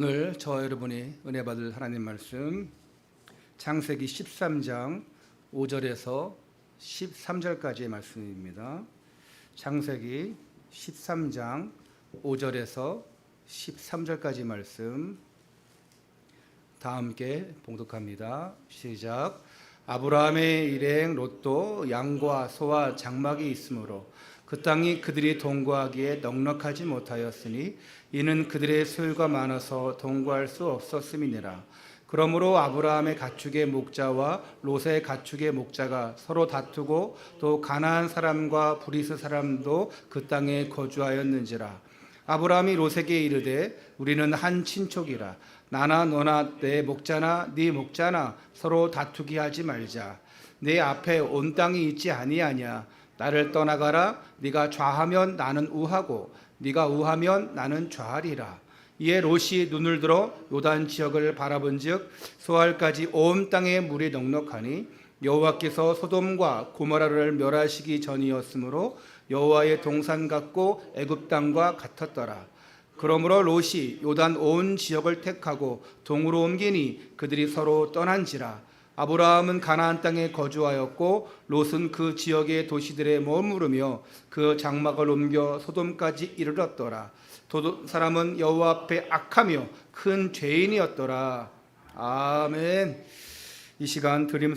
오늘 저와 여러분이 은혜 받을 하나님 말씀 창세기 13장 5절에서 13절까지의 말씀입니다. 창세기 13장 5절에서 13절까지 말씀 다 함께 봉독합니다. 시작. 아브라함의 일행 롯도 양과 소와 장막이 있으므로 그 땅이 그들이 동거하기에 넉넉하지 못하였으니 이는 그들의 소유가 많아서 동거할 수 없었음이니라. 그러므로 아브라함의 가축의 목자와 롯의 가축의 목자가 서로 다투고 또 가나안 사람과 브리스 사람도 그 땅에 거주하였는지라. 아브라함이 롯에게 이르되 우리는 한 친족이라. 나나 너나 내 목자나 네 목자나 서로 다투게 하지 말자. 내 앞에 온 땅이 있지 아니하냐. 나를 떠나가라. 네가 좌하면 나는 우하고 네가 우하면 나는 좌하리라. 이에 롯이 눈을 들어 요단 지역을 바라본즉 소알까지 온 땅에 물이 넉넉하니 여호와께서 소돔과 고모라를 멸하시기 전이었으므로 여호와의 동산 같고 애굽 땅과 같았더라. 그러므로 롯이 요단 온 지역을 택하고 동으로 옮기니 그들이 서로 떠난지라. 아브라함은 가나안 땅에 거주하였고 롯은 그 지역의 도시들에 머무르며 그 장막을 옮겨 소돔까지 이르렀더라. 소돔 사람은 여호와 앞에 악하며 큰 죄인이었더라. 아멘. 이 시간 드림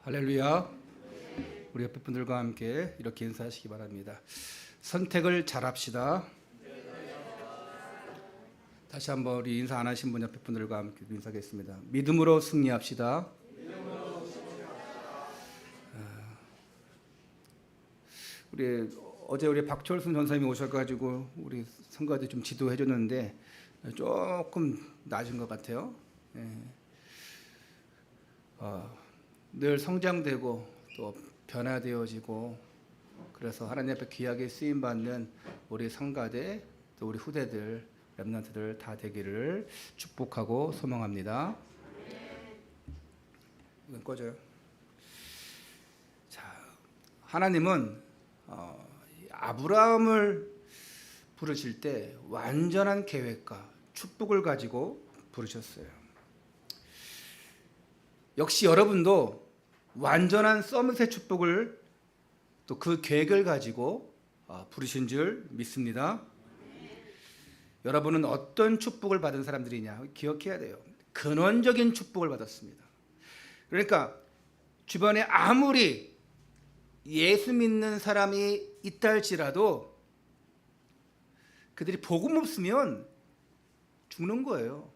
할렐루야. 우리 옆에 분들과 함께 이렇게 인사하시기 바랍니다. 선택을 잘합시다. 다시 한번 우리 인사 안 하신 분 옆에 분들과 함께 인사하겠습니다. 믿음으로 승리합시다. 어제 우리 박철순 전사님이 오셔가지고 우리 성가대 좀 지도해 줬는데 조금 낮은 것 같아요. 늘 성장되고 또 변화되어지고 그래서 하나님 앞에 귀하게 쓰임 받는 우리 성가대 또 우리 후대들 렘넌트들 다 되기를 축복하고 소망합니다. 이건 꺼져요. 자, 하나님은 아브라함을 부르실 때 완전한 계획과 축복을 가지고 부르셨어요. 역시 여러분도 완전한 서밋의 축복을 또 그 계획을 가지고 부르신 줄 믿습니다. 여러분은 어떤 축복을 받은 사람들이냐 기억해야 돼요. 근원적인 축복을 받았습니다. 그러니까 주변에 아무리 예수 믿는 사람이 있다 할지라도 그들이 복음 없으면 죽는 거예요.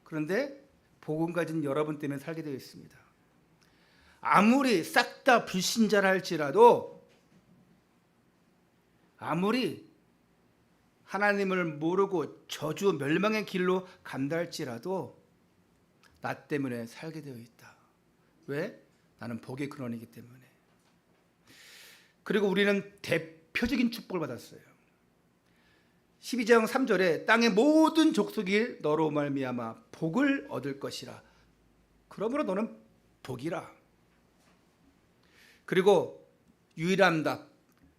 그런데 복음 가진 여러분 때문에 살게 되어 있습니다. 아무리 싹 다 불신자라 할지라도 아무리 하나님을 모르고 저주 멸망의 길로 간다 할지라도 나 때문에 살게 되어 있다. 왜? 나는 복의 근원이기 때문에. 그리고 우리는 대표적인 축복을 받았어요. 12장 3절에 땅의 모든 족속이 너로 말미암아 복을 얻을 것이라. 그러므로 너는 복이라. 그리고 유일한 답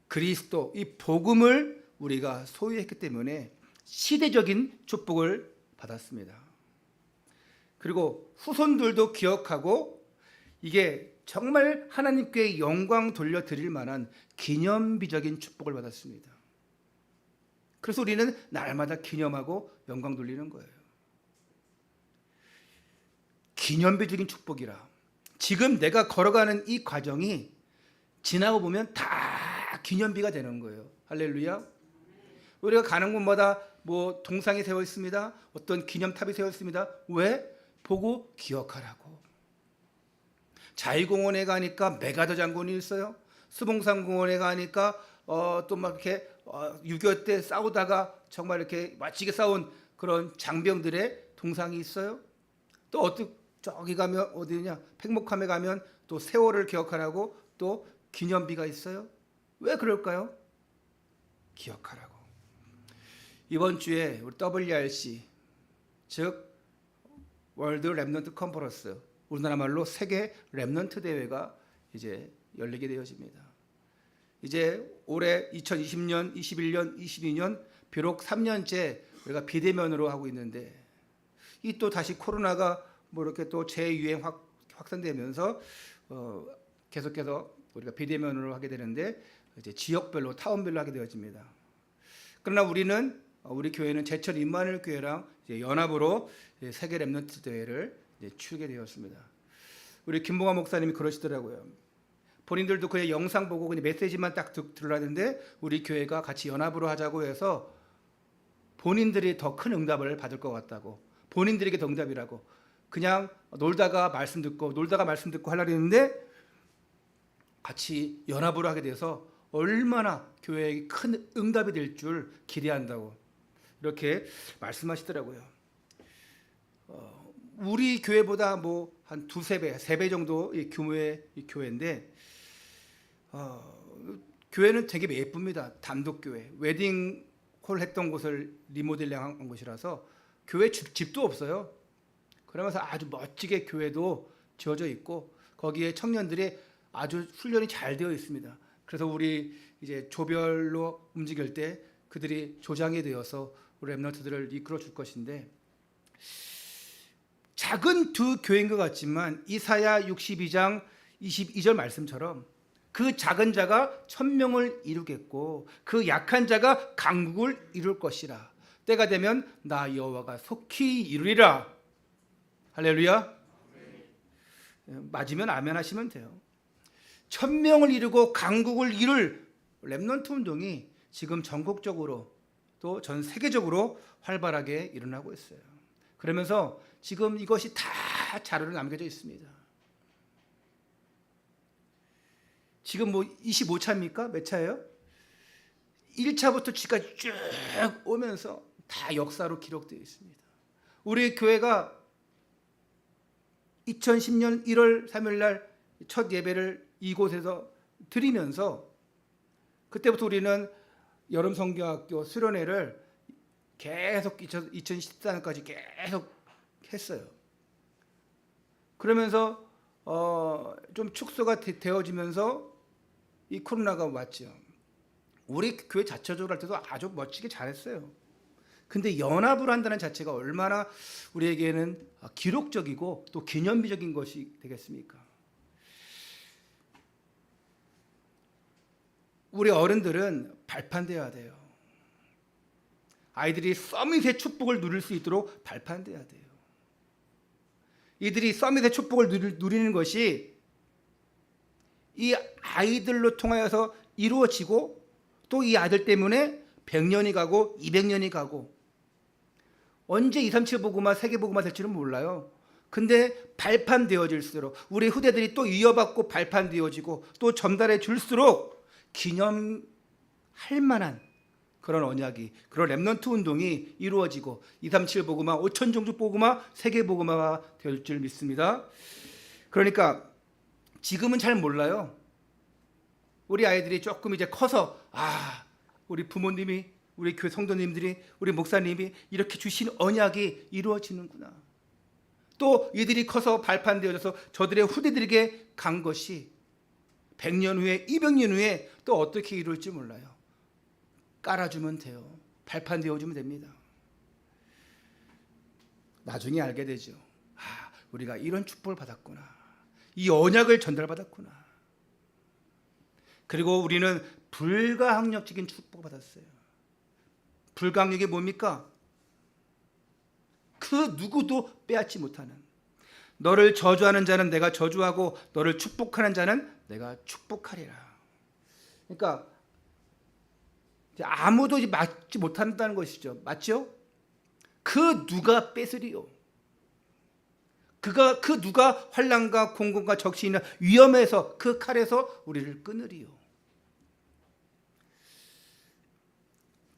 그리스도 이 복음을 우리가 소유했기 때문에 시대적인 축복을 받았습니다. 그리고 후손들도 기억하고 이게 정말 하나님께 영광 돌려드릴 만한 기념비적인 축복을 받았습니다. 그래서 우리는 날마다 기념하고 영광 돌리는 거예요. 기념비적인 축복이라. 지금 내가 걸어가는 이 과정이 지나고 보면 다 기념비가 되는 거예요. 할렐루야. 우리가 가는 곳마다 뭐 동상이 세워 있습니다. 어떤 기념탑이 세워 있습니다. 왜? 보고 기억하라고. 자유공원에 가니까 메가더 장군이 있어요. 수봉산공원에 가니까 또 막 이렇게 6.25 때 싸우다가 정말 이렇게 멋지게 싸운 그런 장병들의 동상이 있어요. 또 저기 가면 어디냐? 팽목함에 가면 또 세월을 기억하라고 또 기념비가 있어요. 왜 그럴까요? 기억하라고. 이번 주에 우리 WRC 즉 월드 렘넌트 컨퍼런스 우리나라 말로 세계 렘넌트 대회가 이제 열리게 되어집니다. 이제 올해 2020년, 21년, 22년 비록 3년째 우리가 비대면으로 하고 있는데 이 또 다시 코로나가 뭐 이렇게 또 재유행 확산되면서 계속해서 우리가 비대면으로 하게 되는데 이제 지역별로 타운별로 하게 되어집니다. 그러나 우리 교회는 제철 임마누엘 교회랑 이제 연합으로 세계 렘넌트 대회를 이제 치르게 되었습니다. 우리 김봉환 목사님이 그러시더라고요. 본인들도 그냥 영상 보고 그냥 메시지만 딱 들으라는데 우리 교회가 같이 연합으로 하자고 해서 본인들이 더 큰 응답을 받을 것 같다고, 본인들에게 더 응답이라고 그냥 놀다가 말씀 듣고 하려고 했는데 같이 연합으로 하게 돼서 얼마나 교회에 큰 응답이 될 줄 기대한다고 이렇게 말씀하시더라고요. 우리 교회보다 뭐 한 두세 배, 세 배 정도 규모의 교회인데 교회는 되게 예쁩니다. 단독교회, 웨딩홀 했던 곳을 리모델링한 곳이라서 교회 집도 없어요. 그러면서 아주 멋지게 교회도 지어져 있고 거기에 청년들이 아주 훈련이 잘 되어 있습니다. 그래서 우리 이제 조별로 움직일 때 그들이 조장이 되어서 우리 렘넌트들을 이끌어 줄 것인데 작은 두 교회인 것 같지만 이사야 62장 22절 말씀처럼 그 작은 자가 천명을 이루겠고 그 약한 자가 강국을 이룰 것이라. 때가 되면 나 여호와가 속히 이루리라. 할렐루야. 맞으면 아멘 하시면 돼요. 천명을 이루고 강국을 이룰 렘넌트 운동이 지금 전국적으로 또 전 세계적으로 활발하게 일어나고 있어요. 그러면서 지금 이것이 다 자료로 남겨져 있습니다. 지금 뭐 25차입니까? 몇 차예요? 1차부터 지금까지 쭉 오면서 다 역사로 기록되어 있습니다. 우리 교회가 2010년 1월 3일 날 첫 예배를 이곳에서 드리면서 그때부터 우리는 여름 성경학교 수련회를 계속 2014년까지 계속 했어요. 그러면서 좀 축소가 되어지면서 이 코로나가 왔죠. 우리 교회 자체적으로 할 때도 아주 멋지게 잘했어요. 근데 연합을 한다는 자체가 얼마나 우리에게는 기록적이고 또 기념비적인 것이 되겠습니까? 우리 어른들은 발판되어야 돼요. 아이들이 서밋의 축복을 누릴 수 있도록 발판돼야 돼요. 이들이 서밋의 축복을 누리는 것이 이 아이들로 통하여서 이루어지고 또 이 아들 때문에 100년이 가고 200년이 가고 언제 237 복음화 세계 복음화 될지는 몰라요. 근데 발판되어질수록 우리 후대들이 또 이어받고 발판되어지고 또 전달해 줄수록 기념할 만한 그런 언약이, 그런 렘넌트 운동이 이루어지고 237 복음화, 5천 종족 복음화, 세계 복음화가 될 줄 믿습니다. 그러니까 지금은 잘 몰라요. 우리 아이들이 조금 이제 커서 우리 부모님이, 우리 교회 성도님들이, 우리 목사님이 이렇게 주신 언약이 이루어지는구나. 또 이들이 커서 발판되어져서 저들의 후대들에게 간 것이 100년 후에 200년 후에 또 어떻게 이룰지 몰라요. 깔아주면 돼요. 발판되어주면 됩니다. 나중에 알게 되죠. 우리가 이런 축복을 받았구나. 이 언약을 전달받았구나. 그리고 우리는 불가항력적인 축복을 받았어요. 불가항력이 뭡니까? 그 누구도 빼앗지 못하는, 너를 저주하는 자는 내가 저주하고 너를 축복하는 자는 내가 축복하리라. 그러니까 아무도 막지 못한다는 것이죠. 맞죠? 그 누가 뺏으리요? 그 누가 환난과 공공과 적신이나 위험에서 그 칼에서 우리를 끊으리요?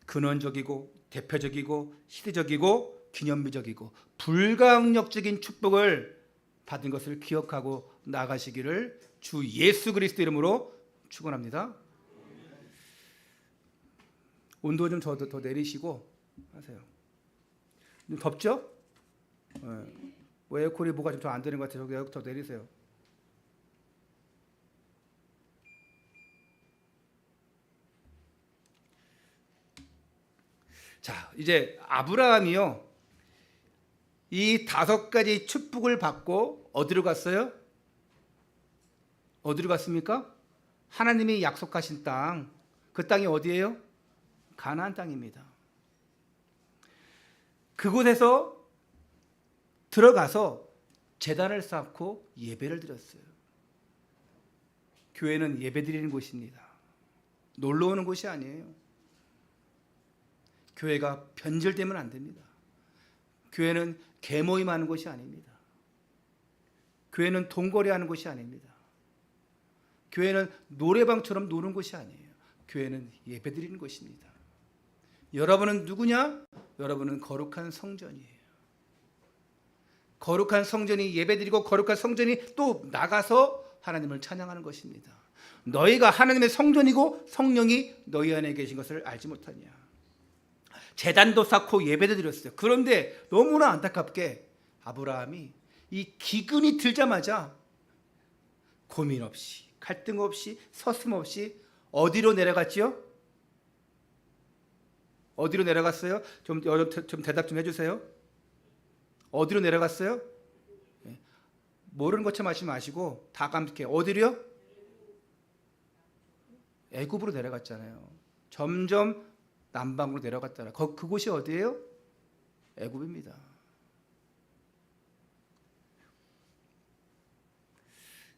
근원적이고 대표적이고 시대적이고 기념비적이고 불가항력적인 축복을 받은 것을 기억하고 나가시기를 주 예수 그리스도 이름으로 축원합니다. 온도 좀 더 내리시고 하세요. 덥죠? 에어컨이 뭐가 좀 더 안 되는 것 같아서 에어컨 더 내리세요. 자, 이제 아브라함이요, 이 5가지 축복을 받고 어디로 갔어요? 어디로 갔습니까? 하나님이 약속하신 땅, 그 땅이 어디예요? 가나안 땅입니다. 그곳에서 들어가서 제단을 쌓고 예배를 드렸어요. 교회는 예배 드리는 곳입니다. 놀러 오는 곳이 아니에요. 교회가 변절되면 안 됩니다. 교회는 개모임하는 곳이 아닙니다. 교회는 돈거래하는 곳이 아닙니다. 교회는 노래방처럼 노는 곳이 아니에요. 교회는 예배드리는 곳입니다. 여러분은 누구냐? 여러분은 거룩한 성전이에요. 거룩한 성전이 예배드리고 거룩한 성전이 또 나가서 하나님을 찬양하는 것입니다. 너희가 하나님의 성전이고 성령이 너희 안에 계신 것을 알지 못하냐. 제단도 쌓고 예배도 드렸어요. 그런데 너무나 안타깝게 아브라함이 이 기근이 들자마자 고민 없이, 갈등 없이, 서슴없이 어디로 내려갔지요? 어디로 내려갔어요? 좀 대답 좀 해주세요. 어디로 내려갔어요? 모르는 것처럼 하지 마시고 다 감독해. 어디로요? 애굽으로 내려갔잖아요. 점점 남방으로 내려갔잖아요. 그곳이 어디예요? 애굽입니다.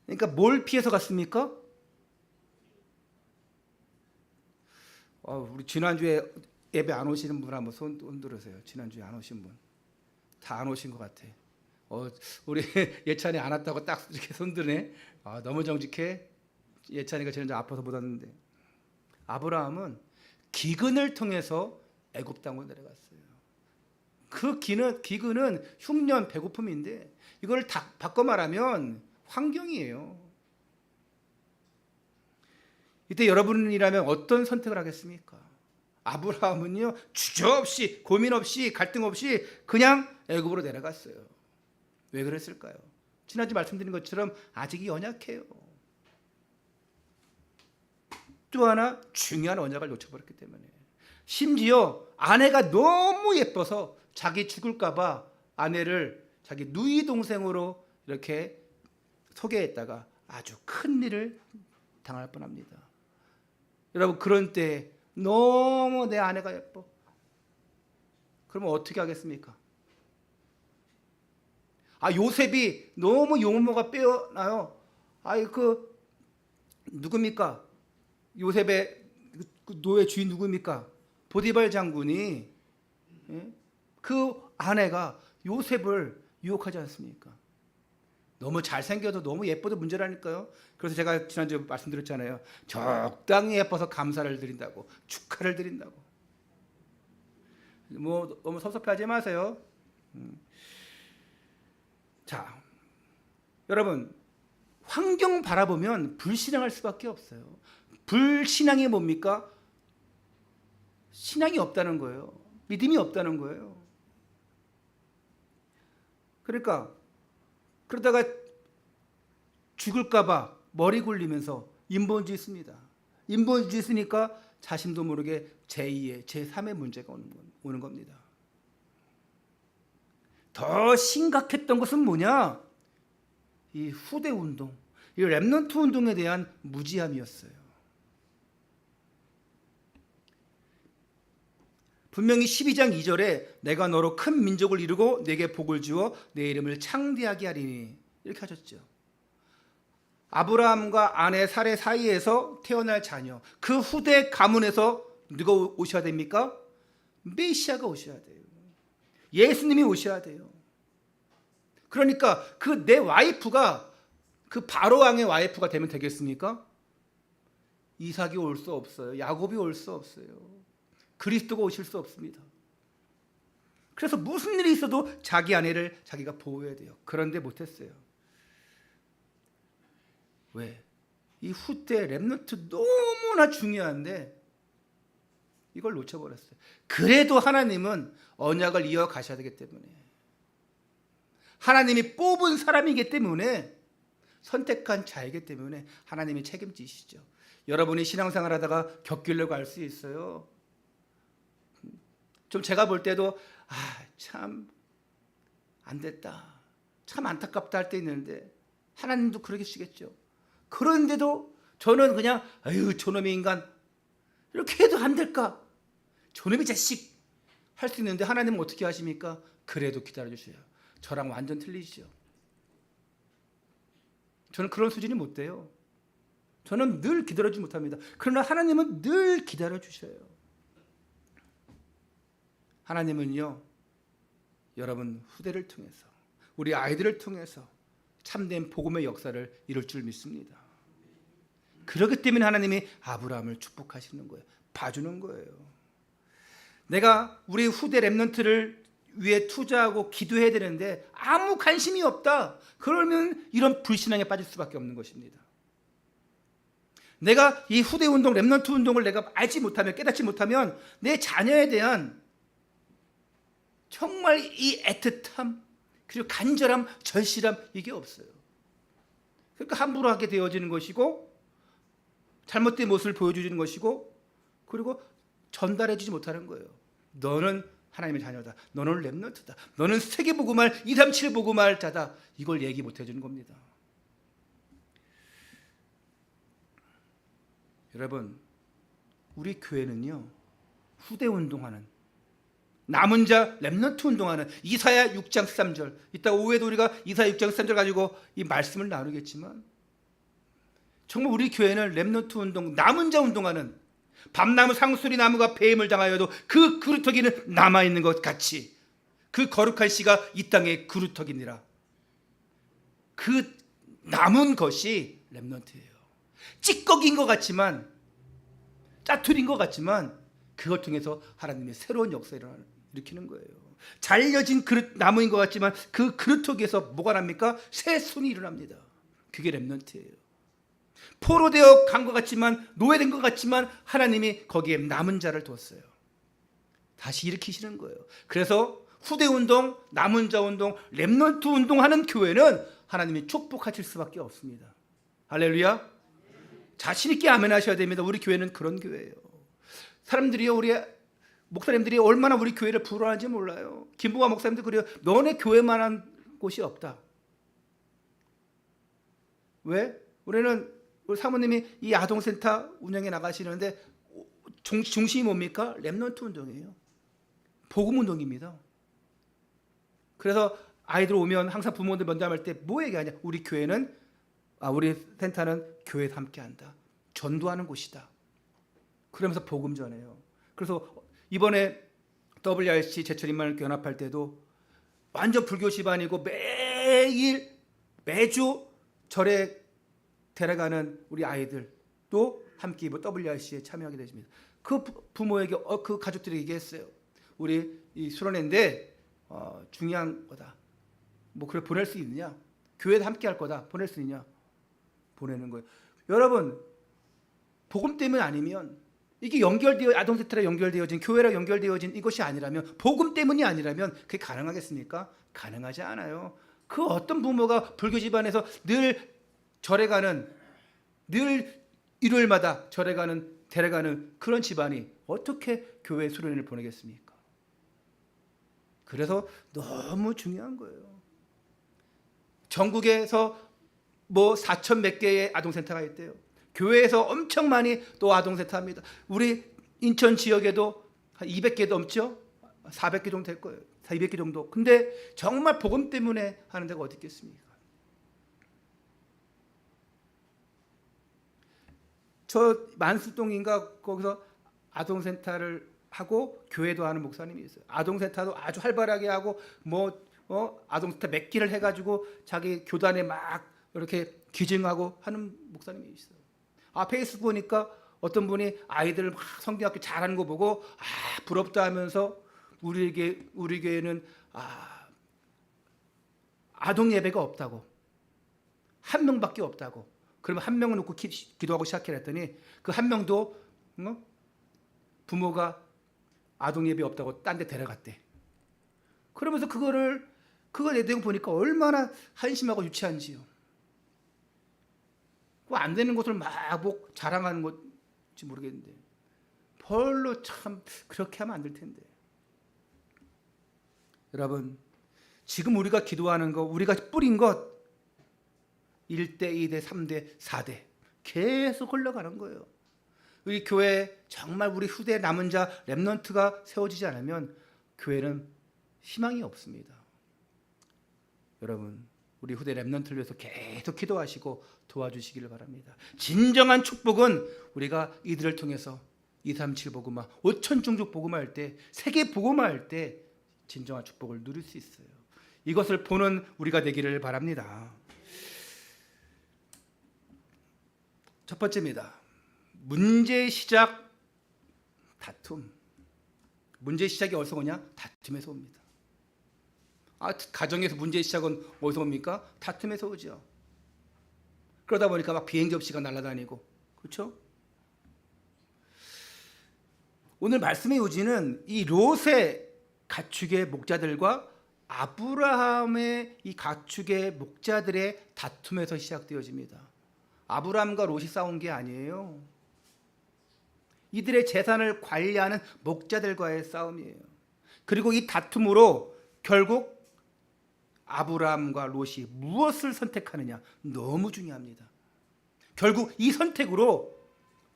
그러니까 뭘 피해서 갔습니까? 우리 지난주에 예배 안 오시는 분 한번 손 들으세요. 지난주에 안 오신 분. 다 안 오신 것 같아. 우리 예찬이 안 왔다고 딱 이렇게 손 드네. 너무 정직해. 예찬이가 지난주 아파서 못 왔는데. 아브라함은 기근을 통해서 애굽 땅으로 내려갔어요. 그 기근은 흉년, 배고픔인데 이걸 다 바꿔 말하면 환경이에요. 이때 여러분이라면 어떤 선택을 하겠습니까? 아브라함은요, 주저없이, 고민 없이, 갈등 없이 그냥 애굽으로 내려갔어요. 왜 그랬을까요? 지난주 말씀드린 것처럼 아직이 연약해요. 또 하나 중요한 언약을 놓쳐버렸기 때문에. 심지어 아내가 너무 예뻐서 자기 죽을까 봐 아내를 자기 누이 동생으로 이렇게 소개했다가 아주 큰 일을 당할 뻔합니다. 여러분, 그런 때 너무 내 아내가 예뻐. 그러면 어떻게 하겠습니까? 요셉이 너무 용모가 빼어나요. 누굽니까? 요셉의 노예 주인 누굽니까? 보디발 장군이, 그 아내가 요셉을 유혹하지 않습니까? 너무 잘생겨도 너무 예뻐도 문제라니까요. 그래서 제가 지난주에 말씀드렸잖아요. 적당히 예뻐서 감사를 드린다고, 축하를 드린다고. 너무 섭섭해하지 마세요. 자, 여러분, 환경 바라보면 불신앙할 수밖에 없어요. 불신앙이 뭡니까? 신앙이 없다는 거예요. 믿음이 없다는 거예요. 그러다가 죽을까 봐 머리 굴리면서 인본주의 씁니다. 인본주의 쓰니까 자신도 모르게 제2의, 제3의 문제가 오는 겁니다. 더 심각했던 것은 뭐냐? 이 후대 운동, 이 렘넌트 운동에 대한 무지함이었어요. 분명히 12장 2절에 내가 너로 큰 민족을 이루고 내게 복을 주어 내 이름을 창대하게 하리니, 이렇게 하셨죠. 아브라함과 아내 사레 사이에서 태어날 자녀, 그 후대 가문에서 누가 오셔야 됩니까? 메시아가 오셔야 돼요. 예수님이 오셔야 돼요. 그러니까 그 내 와이프가 그 바로 왕의 와이프가 되면 되겠습니까? 이삭이 올 수 없어요. 야곱이 올 수 없어요. 그리스도가 오실 수 없습니다. 그래서 무슨 일이 있어도 자기 아내를 자기가 보호해야 돼요. 그런데 못했어요. 왜? 이 후대 렘넌트 너무나 중요한데 이걸 놓쳐버렸어요. 그래도 하나님은 언약을 이어가셔야 되기 때문에, 하나님이 뽑은 사람이기 때문에, 선택한 자이기 때문에 하나님이 책임지시죠. 여러분이 신앙생활 하다가 겪으려고 할 수 있어요. 좀 제가 볼 때도 참 안 됐다, 참 안타깝다 할 때 있는데 하나님도 그러시겠죠. 그런데도 저는 그냥 아유 저놈의 인간 이렇게 해도 안 될까, 저놈의 자식 할 수 있는데 하나님은 어떻게 하십니까? 그래도 기다려주세요. 저랑 완전 틀리시죠. 저는 그런 수준이 못 돼요. 저는 늘 기다려주지 못합니다. 그러나 하나님은 늘 기다려주셔요. 하나님은요, 여러분 후대를 통해서, 우리 아이들을 통해서 참된 복음의 역사를 이룰 줄 믿습니다. 그렇기 때문에 하나님이 아브라함을 축복하시는 거예요. 봐주는 거예요. 내가 우리 후대 랩런트를 위해 투자하고 기도해야 되는데 아무 관심이 없다, 그러면 이런 불신앙에 빠질 수밖에 없는 것입니다. 내가 이 후대 운동, 랩런트 운동을 내가 알지 못하면, 깨닫지 못하면 내 자녀에 대한 정말 이 애틋함, 그리고 간절함, 절실함, 이게 없어요. 그러니까 함부로 하게 되어지는 것이고, 잘못된 모습을 보여주는 것이고, 그리고 전달해주지 못하는 거예요. 너는 하나님의 자녀다, 너는 랩런트다, 너는 세계복음할 237 복음할 자다, 이걸 얘기 못해주는 겁니다. 여러분, 우리 교회는요, 후대 운동하는, 남은 자 랩런트 운동하는, 이사야 6장 13절, 이따 오후에도 우리가 이사야 6장 13절 가지고 이 말씀을 나누겠지만, 정말 우리 교회는 랩런트 운동, 남은 자 운동하는, 밤나무 상수리 나무가 폐임을 당하여도 그 그루터기는 남아있는 것 같이 그 거룩한 씨가 이 땅의 그루터기니라. 그 남은 것이 랩런트예요. 찌꺼기인 것 같지만, 짜투리인 것 같지만, 그걸 통해서 하나님의 새로운 역사를 일으키는 거예요. 잘려진 그릇 나무인 것 같지만 그 그루터기에서 뭐가 납니까? 새 순이 일어납니다. 그게 랩런트예요. 포로되어 간 것 같지만, 노예된 것 같지만 하나님이 거기에 남은 자를 두었어요. 다시 일으키시는 거예요. 그래서 후대 운동, 남은 자 운동, 랩런트 운동하는 교회는 하나님이 축복하실 수밖에 없습니다. 할렐루야. 자신 있게 아멘 하셔야 됩니다. 우리 교회는 그런 교회예요. 사람들이요, 우리 목사님들이 얼마나 우리 교회를 부러워하는지 몰라요. 김부가 목사님도 그래요. 너네 교회만한 곳이 없다. 왜? 우리는 우리 사모님이 이 아동센터 운영에 나가시는데 중심이 뭡니까? 랩런트 운동이에요. 복음 운동입니다. 그래서 아이들 오면 항상 부모들 면담할 때 뭐 얘기하냐? 우리 교회는, 우리 센터는 교회에서 함께한다, 전도하는 곳이다. 그러면서 복음 전해요. 그래서 이번에 WRC 제철 인만을 연합할 때도 완전 불교 집안이고 매주 절에 데려가는 우리 아이들도 함께 WRC에 참여하게 되십니다. 그 부모에게, 그 가족들에게 얘기했어요. 우리 이 수련회인데 중요한 거다. 뭐 그걸 보낼 수 있느냐? 교회도 함께 할 거다. 보낼 수 있냐? 보내는 거예요. 여러분, 복음 때문에 아니면, 이게 연결되어 아동센터랑 연결되어진, 교회랑 연결되어진 이것이 아니라면, 복음 때문이 아니라면 그게 가능하겠습니까? 가능하지 않아요. 그 어떤 부모가 불교 집안에서 늘 절에 가는, 늘 일요일마다 절에 가는, 데려가는 그런 집안이 어떻게 교회 수련회를 보내겠습니까? 그래서 너무 중요한 거예요. 전국에서 뭐 4천 몇 개의 아동센터가 있대요. 교회에서 엄청 많이 또 아동센터 합니다. 우리 인천 지역에도 한 200개 넘죠? 400개 정도 될 거예요. 200개 정도. 근데 정말 복음 때문에 하는 데가 어디 있겠습니까? 저 만수동인가 거기서 아동센터를 하고 교회도 하는 목사님이 있어요. 아동센터도 아주 활발하게 하고 아동센터 몇 개를 해가지고 자기 교단에 막 이렇게 기증하고 하는 목사님이 있어요. 페이스북 보니까 어떤 분이 아이들 막 성경학교 잘하는 거 보고 부럽다 하면서 우리 교회는 아동 예배가 없다고, 한 명밖에 없다고. 그러면 한 명을 놓고 기도하고 시작해 했더니 그 한 명도 부모가 아동 예배 없다고 딴 데 데려갔대. 그러면서 그거 내용 보니까 얼마나 한심하고 유치한지요. 안 되는 것을 막 자랑하는 건지 모르겠는데, 별로 참 그렇게 하면 안 될 텐데. 여러분, 지금 우리가 기도하는 것, 우리가 뿌린 것 1대, 2대, 3대, 4대 계속 흘러가는 거예요. 우리 교회 정말 우리 후대 남은 자 렘넌트가 세워지지 않으면 교회는 희망이 없습니다. 여러분, 우리 후대 렘넌트를 위해서 계속 기도하시고 도와주시기를 바랍니다. 진정한 축복은 우리가 이들을 통해서 237 복음화, 5천 종족 복음화 할 때, 세계 복음화 할 때 진정한 축복을 누릴 수 있어요. 이것을 보는 우리가 되기를 바랍니다. 첫 번째입니다. 문제의 시작, 다툼. 문제의 시작이 어디서 오냐? 다툼에서 옵니다. 가정에서 문제의 시작은 어디서 옵니까? 다툼에서 오죠. 그러다 보니까 막 비행 접시가 날아다니고, 그렇죠? 오늘 말씀의 요지는 이 롯의 가축의 목자들과 아브라함의 이 가축의 목자들의 다툼에서 시작되어집니다. 아브라함과 롯이 싸운 게 아니에요. 이들의 재산을 관리하는 목자들과의 싸움이에요. 그리고 이 다툼으로 결국 아브라함과 롯이 무엇을 선택하느냐 너무 중요합니다. 결국 이 선택으로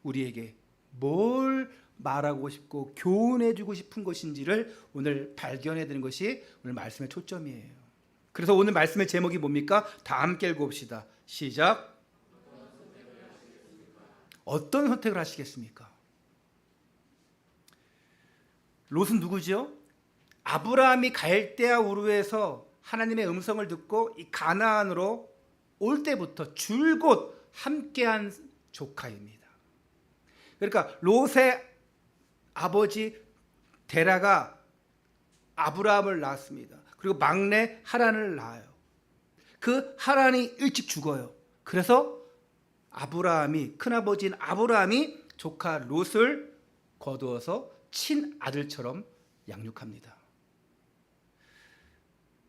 우리에게 뭘 말하고 싶고 교훈해주고 싶은 것인지를 오늘 발견해드리는 것이 오늘 말씀의 초점이에요. 그래서 오늘 말씀의 제목이 뭡니까? 다 함께 읽어봅시다. 시작. 어떤 선택을 하시겠습니까? 롯은 누구죠? 아브라함이 갈대아 우르에서 하나님의 음성을 듣고 이 가나안으로 올 때부터 줄곧 함께한 조카입니다. 그러니까 롯의 아버지 데라가 아브라함을 낳았습니다. 그리고 막내 하란을 낳아요. 그 하란이 일찍 죽어요. 그래서 아브라함이, 큰아버지인 아브라함이 조카 롯을 거두어서 친아들처럼 양육합니다.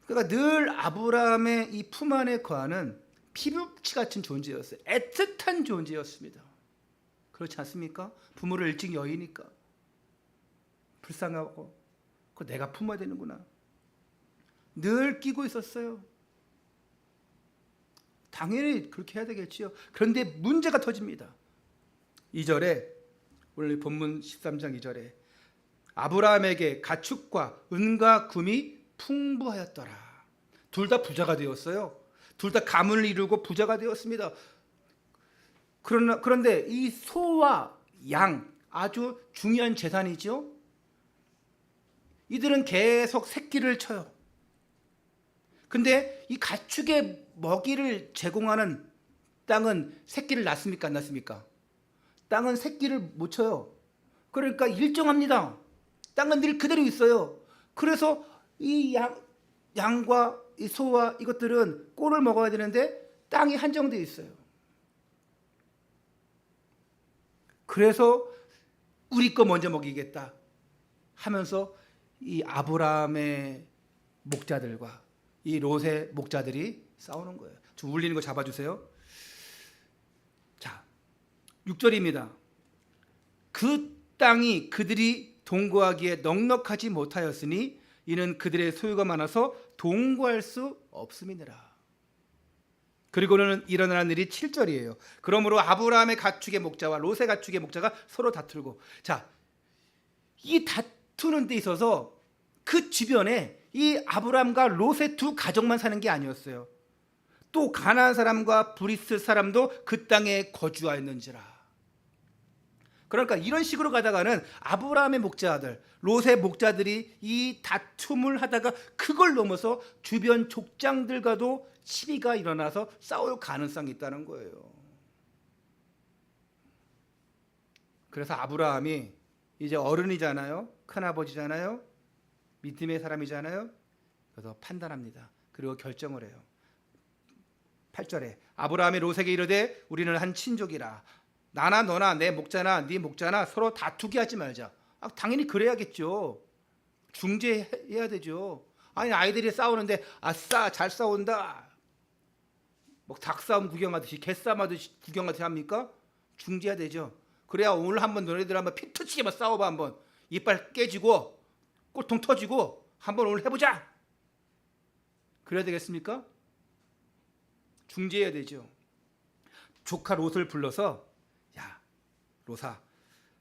그러니까 늘 아브라함의 이 품 안에 거하는 피부치 같은 존재였어요. 애틋한 존재였습니다. 그렇지 않습니까? 부모를 일찍 여의니까 불쌍하고 그거 내가 품어야 되는구나. 늘 끼고 있었어요. 당연히 그렇게 해야 되겠지요. 그런데 문제가 터집니다. 2절에 오늘 본문 13장 2절에 아브라함에게 가축과 은과 금이 풍부하였더라. 둘 다 부자가 되었어요. 둘 다 가문을 이루고 부자가 되었습니다. 그런데 이 소와 양 아주 중요한 재산이죠. 이들은 계속 새끼를 쳐요. 근데 이 가축의 먹이를 제공하는 땅은 새끼를 낳습니까? 안 낳습니까? 땅은 새끼를 못 쳐요. 그러니까 일정합니다. 땅은 늘 그대로 있어요. 그래서 이 양과 이 소와 이것들은 꼴을 먹어야 되는데 땅이 한정되어 있어요. 그래서 우리 거 먼저 먹이겠다 하면서 이 아브라함의 목자들과 이 롯의 목자들이 싸우는 거예요. 좀 울리는 거 잡아주세요. 자, 6절입니다. 그 땅이 그들이 동거하기에 넉넉하지 못하였으니 이는 그들의 소유가 많아서 동거할 수 없음이니라. 그리고는 일어나는 일이 7절이에요. 그러므로 아브라함의 가축의 목자와 롯의 가축의 목자가 서로 다투고, 자, 이 다투는 데 있어서 그 주변에 이 아브라함과 롯의 두 가족만 사는 게 아니었어요. 또 가나안 사람과 브리스 사람도 그 땅에 거주하였는지라. 그러니까 이런 식으로 가다가는 아브라함의 목자들, 롯의 목자들이 이 다툼을 하다가 그걸 넘어서 주변 족장들과도 시비가 일어나서 싸울 가능성이 있다는 거예요. 그래서 아브라함이 이제 어른이잖아요. 큰아버지잖아요. 믿음의 사람이잖아요. 그래서 판단합니다. 그리고 결정을 해요. 8절에 아브라함이 롯에게 이르되 우리는 한 친족이라 나나 너나 내 목자나 네 목자나 서로 다투게 하지 말자. 당연히 그래야겠죠. 중재해야 되죠. 아니 아이들이 싸우는데 아싸 잘 싸운다. 뭐 닭싸움 구경하듯이 개싸움 하듯이 구경하듯이 합니까? 중재해야 되죠. 그래야 오늘 한번 너네들 한번 피 터지게 싸워봐. 한번 이빨 깨지고 꼬통 터지고 한번 오늘 해보자. 그래야 되겠습니까? 중재해야 되죠. 조카 롯을 불러서 야 롯아,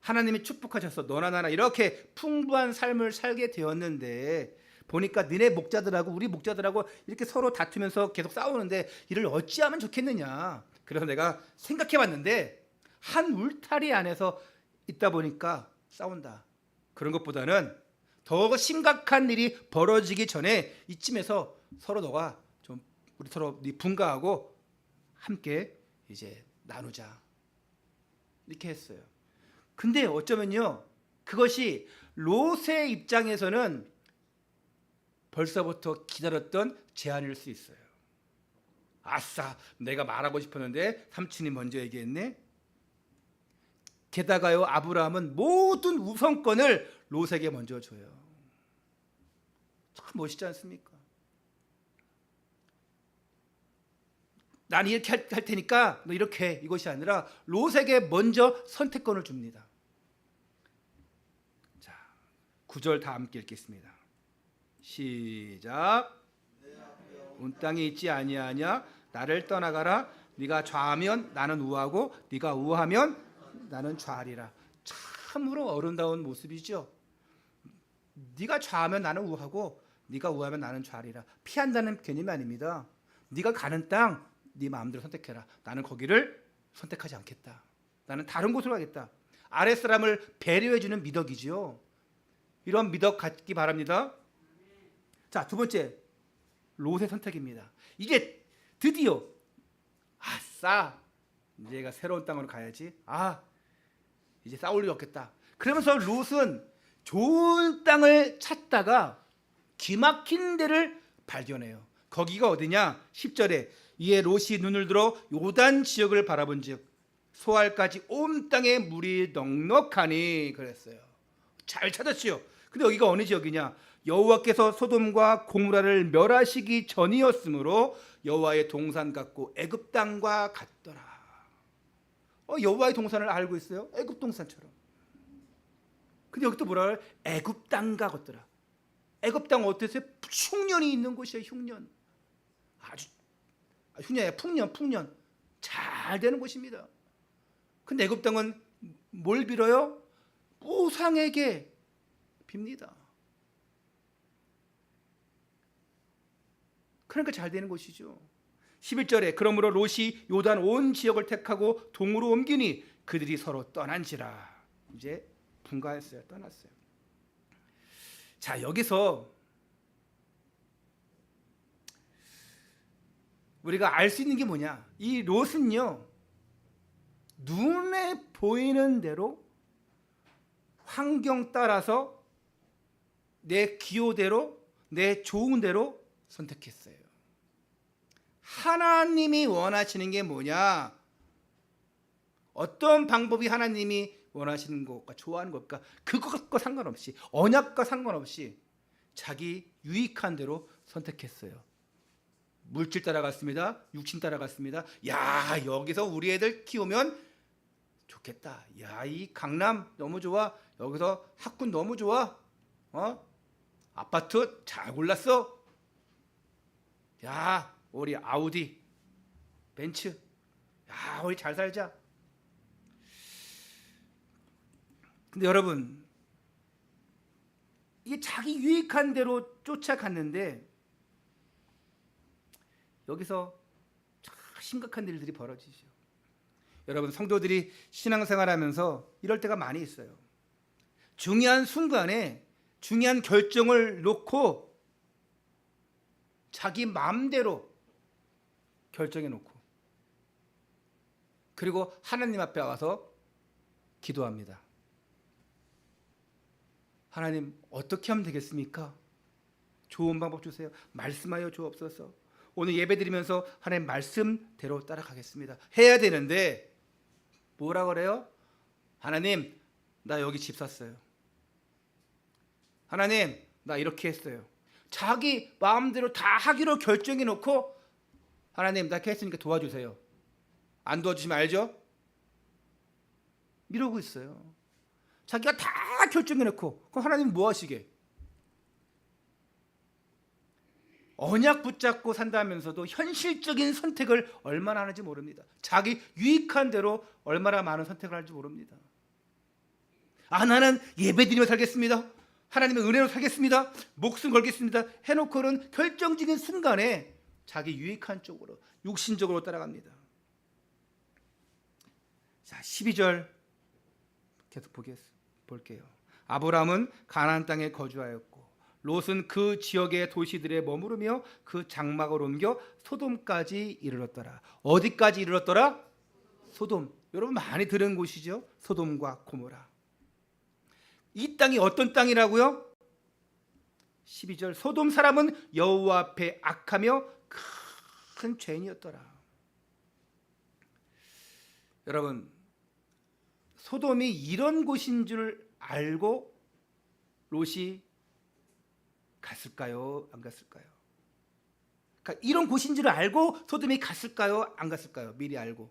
하나님이 축복하셔서 너나 나나 이렇게 풍부한 삶을 살게 되었는데 보니까 너네 목자들하고 우리 목자들하고 이렇게 서로 다투면서 계속 싸우는데 이를 어찌하면 좋겠느냐. 그래서 내가 생각해봤는데 한 울타리 안에서 있다 보니까 싸운다. 그런 것보다는 더 심각한 일이 벌어지기 전에 이쯤에서 서로 너가 좀 우리 서로 네 분가하고 함께 이제 나누자 이렇게 했어요. 근데 어쩌면요 그것이 롯의 입장에서는 벌써부터 기다렸던 제안일 수 있어요. 아싸, 내가 말하고 싶었는데 삼촌이 먼저 얘기했네. 게다가요 아브라함은 모든 우선권을 롯에게 먼저 줘요. 참 멋있지 않습니까? 난 이렇게 할 테니까 너 이렇게 해. 이것이 아니라 롯에게 먼저 선택권을 줍니다. 자, 9절 다 함께 읽겠습니다. 시작. 온 땅에 있지 아니하냐? 나를 떠나가라. 네가 좌하면 나는 우하고 네가 우하면 나는 좌하리라. 참으로 아름다운 모습이죠. 네가 좌하면 나는 우하고 네가 우하면 나는 좌하리라. 피한다는 개념이 아닙니다. 네가 가는 땅 네 마음대로 선택해라. 나는 거기를 선택하지 않겠다. 나는 다른 곳으로 가겠다. 아랫사람을 배려해주는 미덕이지요. 이런 미덕 갖기 바랍니다. 자, 두 번째 롯의 선택입니다. 이제 드디어 아싸, 이제 내가 새로운 땅으로 가야지. 이제 싸울 일이 없겠다. 그러면서 롯은 좋은 땅을 찾다가 기막힌 데를 발견해요. 거기가 어디냐? 10절에 이에 롯이 눈을 들어 요단 지역을 바라본즉 소알까지 온 땅에 물이 넉넉하니 그랬어요. 잘 찾았지요. 근데 여기가 어느 지역이냐? 여호와께서 소돔과 고모라를 멸하시기 전이었으므로 여호와의 동산 같고 애굽 땅과 같더라. 여호와의 동산을 알고 있어요? 애굽 동산처럼. 근데 여기 또 뭐라 그래? 애굽 땅과 같더라. 애굽 땅 어땠어요? 흉년이 있는 곳이에요. 흉년. 아주 흉년이야. 풍년. 잘 되는 곳입니다. 근데 애굽 땅은 뭘 빌어요? 우상에게 빕니다. 그러니까 잘 되는 곳이죠. 11절에 그러므로 롯이 요단 온 지역을 택하고 동으로 옮기니 그들이 서로 떠난지라. 이제 분가했어요. 떠났어요. 자, 여기서 우리가 알 수 있는 게 뭐냐? 이 롯은요 눈에 보이는 대로 환경 따라서 내 기호대로 내 좋은 대로 선택했어요. 하나님이 원하시는 게 뭐냐? 어떤 방법이 하나님이 원하시는 것과 좋아하는 것과 그것과 상관없이 언약과 상관없이 자기 유익한 대로 선택했어요. 물질 따라갔습니다. 육신 따라갔습니다. 야, 여기서 우리 애들 키우면 좋겠다. 야, 이 강남 너무 좋아. 여기서 학군 너무 좋아. 아파트 잘 골랐어. 야, 우리 아우디, 벤츠. 야, 우리 잘 살자. 근데 여러분, 이게 자기 유익한 대로 쫓아갔는데 여기서 참 심각한 일들이 벌어지죠. 여러분, 성도들이 신앙생활하면서 이럴 때가 많이 있어요. 중요한 순간에 중요한 결정을 놓고 자기 마음대로 결정해 놓고 그리고 하나님 앞에 와서 기도합니다. 하나님, 어떻게 하면 되겠습니까? 좋은 방법 주세요. 말씀하여 주옵소서. 오늘 예배 드리면서 하나님 말씀대로 따라가겠습니다. 해야 되는데 뭐라 그래요? 하나님, 나 여기 집 샀어요. 하나님, 나 이렇게 했어요. 자기 마음대로 다 하기로 결정해 놓고 하나님, 나 이렇게 했으니까 도와주세요. 안 도와주시면 알죠? 이러고 있어요. 자기가 다 결정해 놓고 그럼 하나님 뭐 하시게? 언약 붙잡고 산다면서도 현실적인 선택을 얼마나 하는지 모릅니다. 자기 유익한 대로 얼마나 많은 선택을 할지 모릅니다. 나는 예배드리며 살겠습니다. 하나님의 은혜로 살겠습니다. 목숨 걸겠습니다. 해놓고는 결정적인 순간에 자기 유익한 쪽으로, 육신적으로 따라갑니다. 자, 12절 계속 볼게요. 아브라함은 가나안 땅에 거주하였고 롯은 그 지역의 도시들에 머무르며 그 장막을 옮겨 소돔까지 이르렀더라. 어디까지 이르렀더라? 소돔. 여러분 많이 들은 곳이죠. 소돔과 고모라. 이 땅이 어떤 땅이라고요? 12절 소돔 사람은 여호와 앞에 악하며 큰 죄인이었더라. 여러분, 소돔이 이런 곳인 줄 알고 롯이 갔을까요? 안 갔을까요? 그러니까 이런 곳인 줄 알고 소돔이 갔을까요? 안 갔을까요? 미리 알고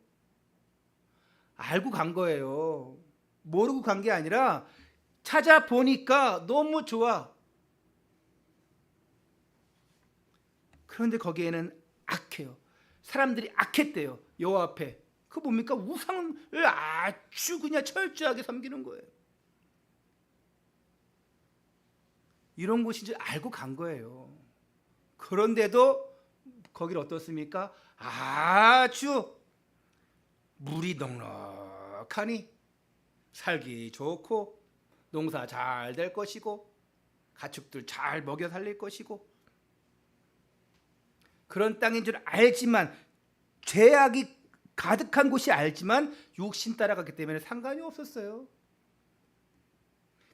간 거예요. 모르고 간 게 아니라 찾아보니까 너무 좋아. 그런데 거기에는 악해요. 사람들이 악했대요. 여호와 앞에. 그 뭡니까? 우상을 아주 그냥 철저하게 섬기는 거예요. 이런 곳인 줄 알고 간 거예요. 그런데도 거기를 어떻습니까? 아주 물이 넉넉하니 살기 좋고 농사 잘 될 것이고 가축들 잘 먹여 살릴 것이고 그런 땅인 줄 알지만, 죄악이 가득한 곳이 알지만 육신 따라갔기 때문에 상관이 없었어요.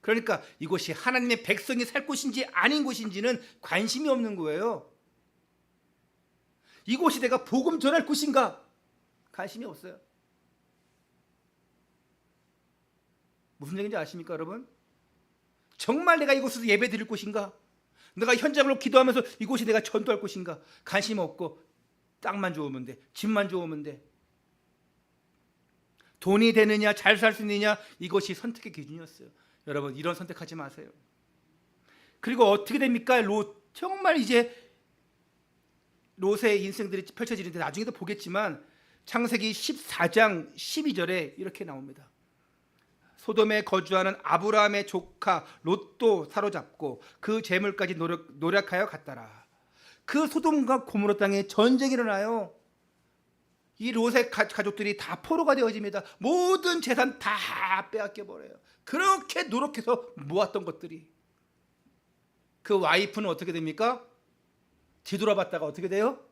그러니까 이곳이 하나님의 백성이 살 곳인지 아닌 곳인지는 관심이 없는 거예요. 이곳이 내가 복음 전할 곳인가? 관심이 없어요. 무슨 얘기인지 아십니까, 여러분? 정말 내가 이곳에서 예배 드릴 곳인가? 내가 현장으로 기도하면서 이곳이 내가 전도할 곳인가? 관심 없고 땅만 좋으면 돼, 집만 좋으면 돼, 돈이 되느냐, 잘 살 수 있느냐, 이것이 선택의 기준이었어요. 여러분, 이런 선택하지 마세요. 그리고 어떻게 됩니까? 롯, 정말 이제 롯의 인생들이 펼쳐지는데 나중에도 보겠지만 창세기 14장 12절에 이렇게 나옵니다. 소돔에 거주하는 아브라함의 조카 롯도 사로잡고 그 재물까지 노력하여 갔더라. 그 소돔과 고모라 땅에 전쟁이 일어나요. 이 롯의 가족들이 다 포로가 되어집니다. 모든 재산 다 빼앗겨 버려요. 그렇게 노력해서 모았던 것들이. 그 와이프는 어떻게 됩니까? 뒤돌아봤다가 어떻게 돼요?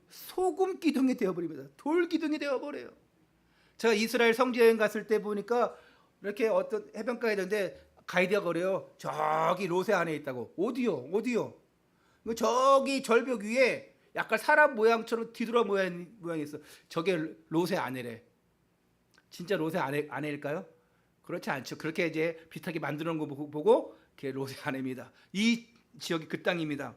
소금 기둥이 되어버립니다. 돌 기둥이 되어버려요. 제가 이스라엘 성지여행 갔을 때 보니까 이렇게 어떤 해변가에 있는데 가이드가 그래요. 저기 롯의 안에 있다고. 어디요? 저기 절벽 위에 약간 사람 모양처럼 뒤돌아 모양이 있어. 저게 롯의 아내래. 진짜 롯의 아내일까요? 그렇지 않죠. 그렇게 이제 비슷하게 만들어 놓은 거 보고 그게 롯의 아내입니다. 이 지역이 그 땅입니다.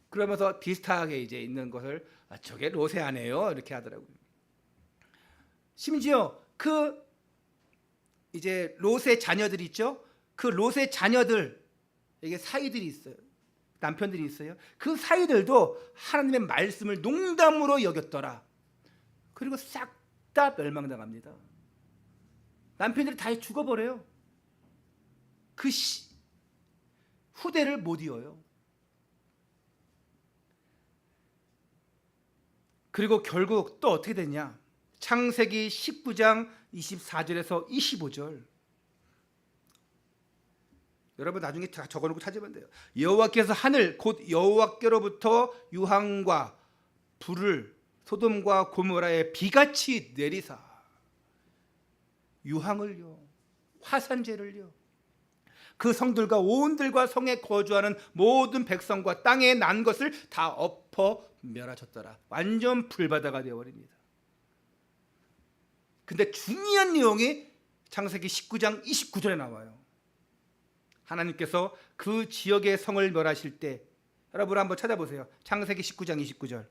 그러면서 비슷하게 이제 있는 것을 저게 롯의 아내예요, 이렇게 하더라고요. 심지어 그 이제 롯의 자녀들이 있죠. 그 롯의 자녀들에게 사위들이 있어요. 남편들이 있어요. 그 사위들도 하나님의 말씀을 농담으로 여겼더라. 그리고 싹 다 멸망당합니다. 남편들이 다 죽어버려요. 그 후대를 못 이어요. 그리고 결국 또 어떻게 됐냐? 창세기 19장 24절에서 25절. 여러분 나중에 다 적어놓고 찾으면 돼요. 여호와께서 하늘 곧 여호와께로부터 유황과 불을 소돔과 고모라에 비같이 내리사 유황을요, 화산재를요, 그 성들과 온들과 성에 거주하는 모든 백성과 땅에 난 것을 다 엎어 멸하셨더라. 완전 불바다가 되어버립니다. 근데 중요한 내용이 창세기 19장 29절에 나와요. 하나님께서 그 지역의 성을 멸하실 때, 여러분 한번 찾아보세요. 창세기 19장 29절.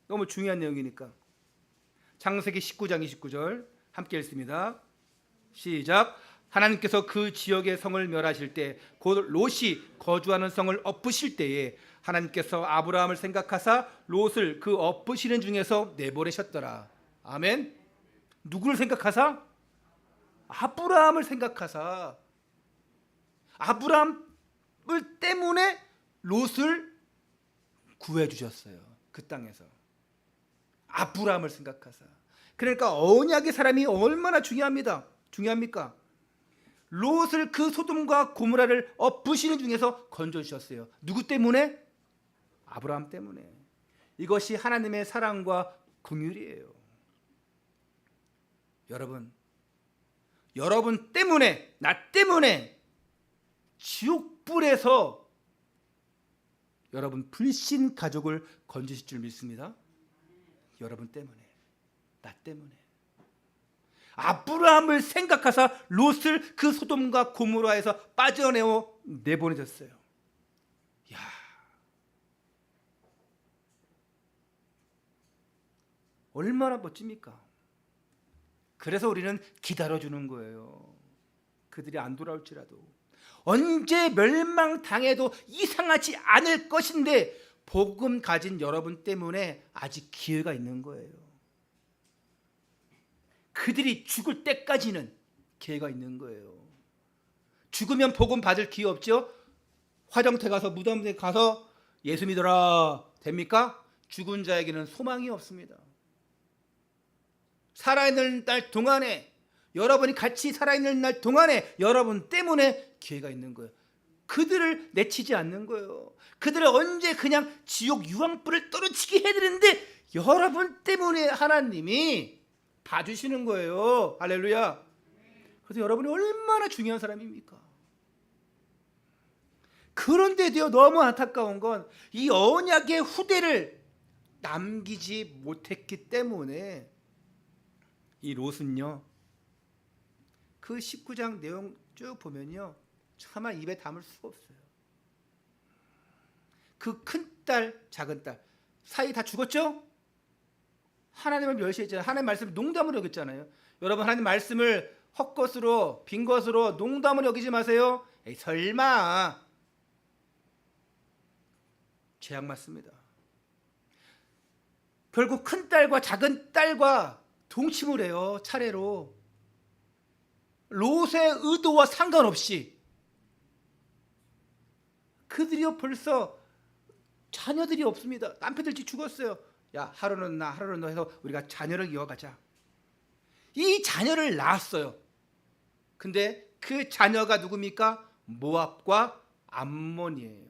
너무 중요한 내용이니까. 창세기 19장 29절 함께 읽습니다. 시작. 하나님께서 그 지역의 성을 멸하실 때, 곧 롯이 거주하는 성을 엎으실 때에 하나님께서 아브라함을 생각하사 롯을 그 엎으시는 중에서 내보내셨더라. 아멘. 누구를 생각하사? 아브라함을 생각하사. 아브라함을 때문에 롯을 구해 주셨어요. 그 땅에서. 아브라함을 생각하사. 그러니까 언약의 사람이 얼마나 중요합니까? 롯을 그 소돔과 고모라를 엎으시는 중에서 건져 주셨어요. 누구 때문에? 아브라함 때문에. 이것이 하나님의 사랑과 긍휼이에요. 여러분 때문에, 나 때문에 지옥불에서 여러분 불신 가족을 건지실 줄 믿습니다. 여러분 때문에, 나 때문에. 아브라함을 생각하사 롯을 그 소돔과 고모라에서 빠져내어 내보내셨어요. 야, 얼마나 멋집니까? 그래서 우리는 기다려주는 거예요. 그들이 안 돌아올지라도, 언제 멸망당해도 이상하지 않을 것인데, 복음 가진 여러분 때문에 아직 기회가 있는 거예요. 그들이 죽을 때까지는 기회가 있는 거예요. 죽으면 복음 받을 기회 없죠? 화정태 가서, 무덤에 가서 예수 믿어라 됩니까? 죽은 자에게는 소망이 없습니다. 살아있는 날 동안에, 여러분이 같이 살아있는 날 동안에 여러분 때문에 기회가 있는 거예요. 그들을 내치지 않는 거예요. 그들을 언제 그냥 지옥 유황불을 떨어지게 해드리는데 여러분 때문에 하나님이 봐주시는 거예요. 할렐루야. 그래서 여러분이 얼마나 중요한 사람입니까? 그런데도요, 너무 안타까운 건 이 언약의 후대를 남기지 못했기 때문에 이 롯은요, 그 19장 내용 쭉 보면요, 차마 입에 담을 수가 없어요. 그 큰 딸, 작은 딸 사이 다 죽었죠? 하나님을 멸시했잖아요. 하나님 말씀을 농담으로 여겼잖아요. 여러분, 하나님 말씀을 헛것으로, 빈 것으로 농담으로 여기지 마세요. 에이, 설마. 죄악 맞습니다. 결국 큰 딸과 작은 딸과 동침을 해요. 차례로. 롯의 의도와 상관없이. 그들이요, 벌써 자녀들이 없습니다. 남편들이 죽었어요. 야, 하루는 나, 하루는 너 해서 우리가 자녀를 이어가자. 이 자녀를 낳았어요. 근데 그 자녀가 누굽니까? 모압과 암몬이에요.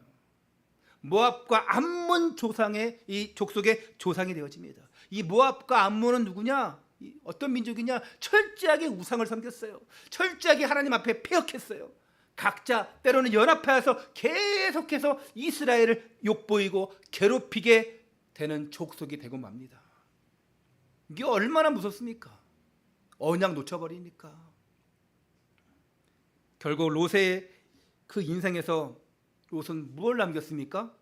모압과 암몬 조상의, 이 족속의 조상이 되어집니다. 이 모압과 암몬은 누구냐? 어떤 민족이냐? 철저하게 우상을 섬겼어요. 철저하게 하나님 앞에 패역했어요. 각자 때로는 연합하여서 계속해서 이스라엘을 욕보이고 괴롭히게 되는 족속이 되고 맙니다. 이게 얼마나 무섭습니까? 언약 놓쳐버리니까. 결국 롯의 그 인생에서 롯은 무엇을 남겼습니까?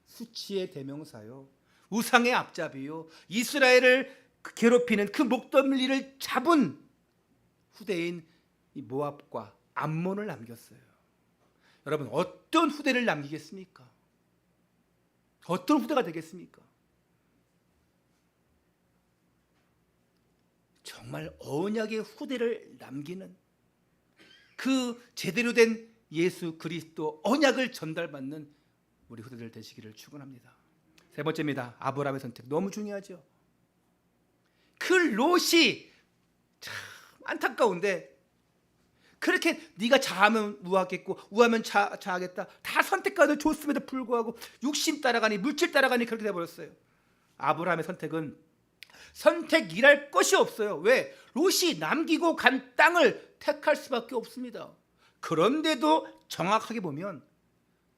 수치의 대명사요, 우상의 앞잡이요, 이스라엘을 괴롭히는 그 목덜미를 잡은 후대인 이 모압과 암몬을 남겼어요. 여러분, 어떤 후대를 남기겠습니까? 어떤 후대가 되겠습니까? 정말 언약의 후대를 남기는, 그 제대로 된 예수 그리스도 언약을 전달받는 우리 후대들 되시기를 축원합니다. 세 번째입니다. 아브라함의 선택. 너무 중요하죠. 그 롯이 참 안타까운데, 그렇게 네가 자하면 우하겠고 우하면 자하겠다, 다 선택까지 줬음에도 불구하고 육신 따라가니, 물질 따라가니 그렇게 돼버렸어요. 아브라함의 선택은 선택이랄 것이 없어요. 왜? 롯이 남기고 간 땅을 택할 수밖에 없습니다. 그런데도 정확하게 보면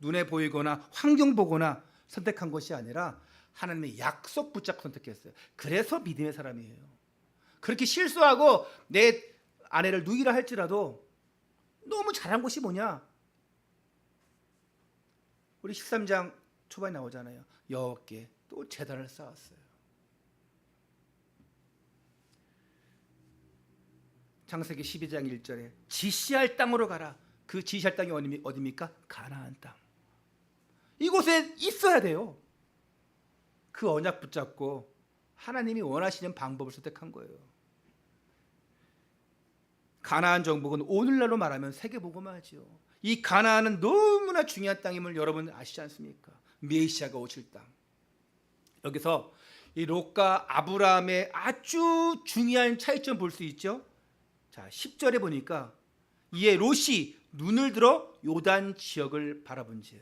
눈에 보이거나 환경 보거나 선택한 것이 아니라 하나님의 약속 붙잡고 선택했어요. 그래서 믿음의 사람이에요. 그렇게 실수하고 내 아내를 누이라 할지라도 너무 잘한 것이 뭐냐? 우리 13장 초반에 나오잖아요. 여호와께 또 제단을 쌓았어요. 창세기 12장 1절에 지시할 땅으로 가라. 그 지시할 땅이 어디입니까? 가나안 땅. 이곳에 있어야 돼요. 그 언약 붙잡고 하나님이 원하시는 방법을 선택한 거예요. 가나안 정복은 오늘날로 말하면 세계복음화죠. 이 가나안은 너무나 중요한 땅임을 여러분 아시지 않습니까? 메시아가 오실 땅. 여기서 이 롯과 아브라함의 아주 중요한 차이점 볼 수 있죠. 자, 10절에 보니까 이에 롯이 눈을 들어 요단 지역을 바라본즉.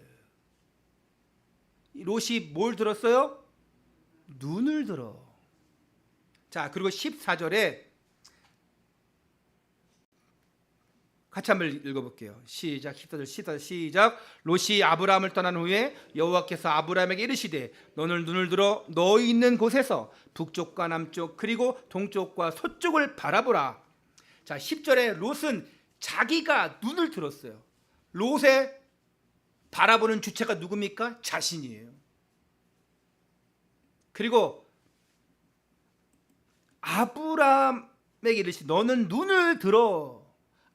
롯이 뭘 들었어요? 눈을 들어. 자, 그리고 14절에 같이 한번 읽어볼게요. 시작. 14절 시작. 롯이 아브라함을 떠난 후에 여호와께서 아브라함에게 이르시되 너는 눈을 들어 너희 있는 곳에서 북쪽과 남쪽 그리고 동쪽과 서쪽을 바라보라. 자, 10절에 롯은 자기가 눈을 들었어요. 롯의 바라보는 주체가 누굽니까? 자신이에요. 그리고 아브라함에게 이르시되 너는 눈을 들어.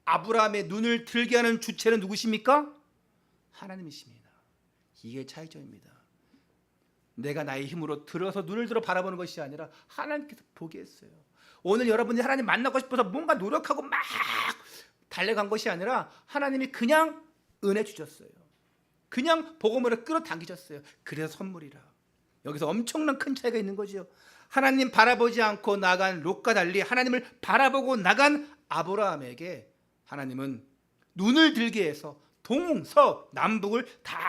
아브라함의 눈을 들게 하는 주체는 누구십니까? 하나님이십니다. 이게 차이점입니다. 내가 나의 힘으로 들어서 눈을 들어 바라보는 것이 아니라 하나님께서 보게 했어요. 오늘 여러분이 하나님 만나고 싶어서 뭔가 노력하고 막 달려간 것이 아니라 하나님이 그냥 은혜 주셨어요. 그냥 복음으로 끌어당기셨어요. 그래서 선물이라. 여기서 엄청난 큰 차이가 있는 거죠. 하나님 바라보지 않고 나간 롯과 달리 하나님을 바라보고 나간 아브라함에게 하나님은 눈을 들게 해서 동서 남북을 다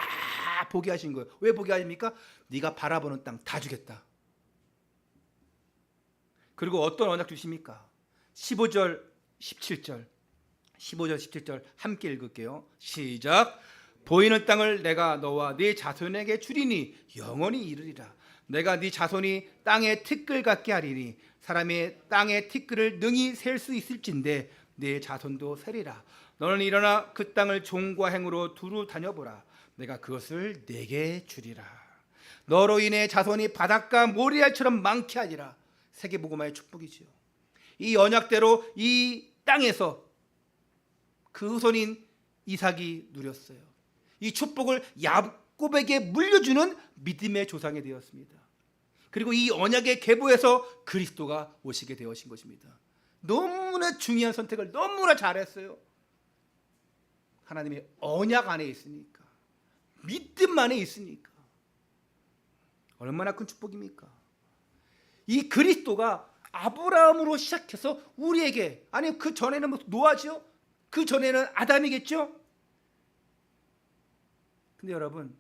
보게 하신 거예요. 왜 보게 하십니까? 네가 바라보는 땅 다 주겠다. 그리고 어떤 언약 주십니까? 15절 17절 15절 17절 함께 읽을게요. 시작. 보이는 땅을 내가 너와 네 자손에게 주리니 영원히 이르리라. 내가 네 자손이 땅의 티끌 같게 하리니 사람의 땅의 티끌을 능히 셀 수 있을진데 네 자손도 세리라. 너는 일어나 그 땅을 종과 행으로 두루 다녀보라. 내가 그것을 네게 주리라. 너로 인해 자손이 바닷가 모리알처럼 많게 하리라. 세계복음화의 축복이지요. 이 언약대로 이 땅에서 그 후손인 이삭이 누렸어요. 이 축복을 야곱에게 물려주는 믿음의 조상이 되었습니다. 그리고 이 언약의 계보에서 그리스도가 오시게 되어진 것입니다. 너무나 중요한 선택을 너무나 잘했어요. 하나님의 언약 안에 있으니까, 믿음 안에 있으니까 얼마나 큰 축복입니까? 이 그리스도가 아브라함으로 시작해서 우리에게, 아니 그 전에는 뭐 노아죠? 그 전에는 아담이겠죠? 근데 여러분,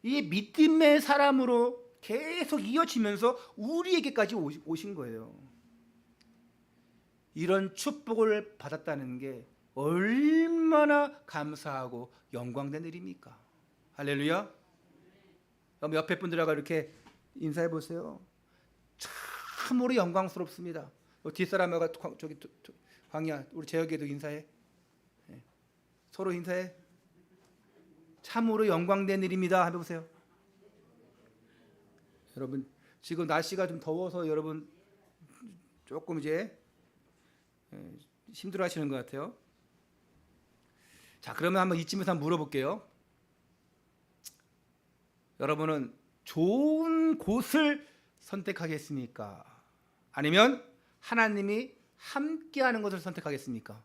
이 믿음의 사람으로 계속 이어지면서 우리에게까지 오신 거예요. 이런 축복을 받았다는 게 얼마나 감사하고 영광된 일입니까? 할렐루야. 그럼 옆에 분들하고 이렇게 인사해 보세요. 참으로 영광스럽습니다. 뒷사람하고 저기 광희야, 우리 재혁이도 인사해. 네. 서로 인사해. 참으로 영광된 일입니다. 해보세요. 여러분, 지금 날씨가 좀 더워서 여러분 조금 이제 힘들어하시는 것 같아요. 자, 그러면 한번 이쯤에서 한번 물어볼게요. 여러분은 좋은 곳을 선택하겠습니까? 아니면 하나님이 함께하는 것을 선택하겠습니까?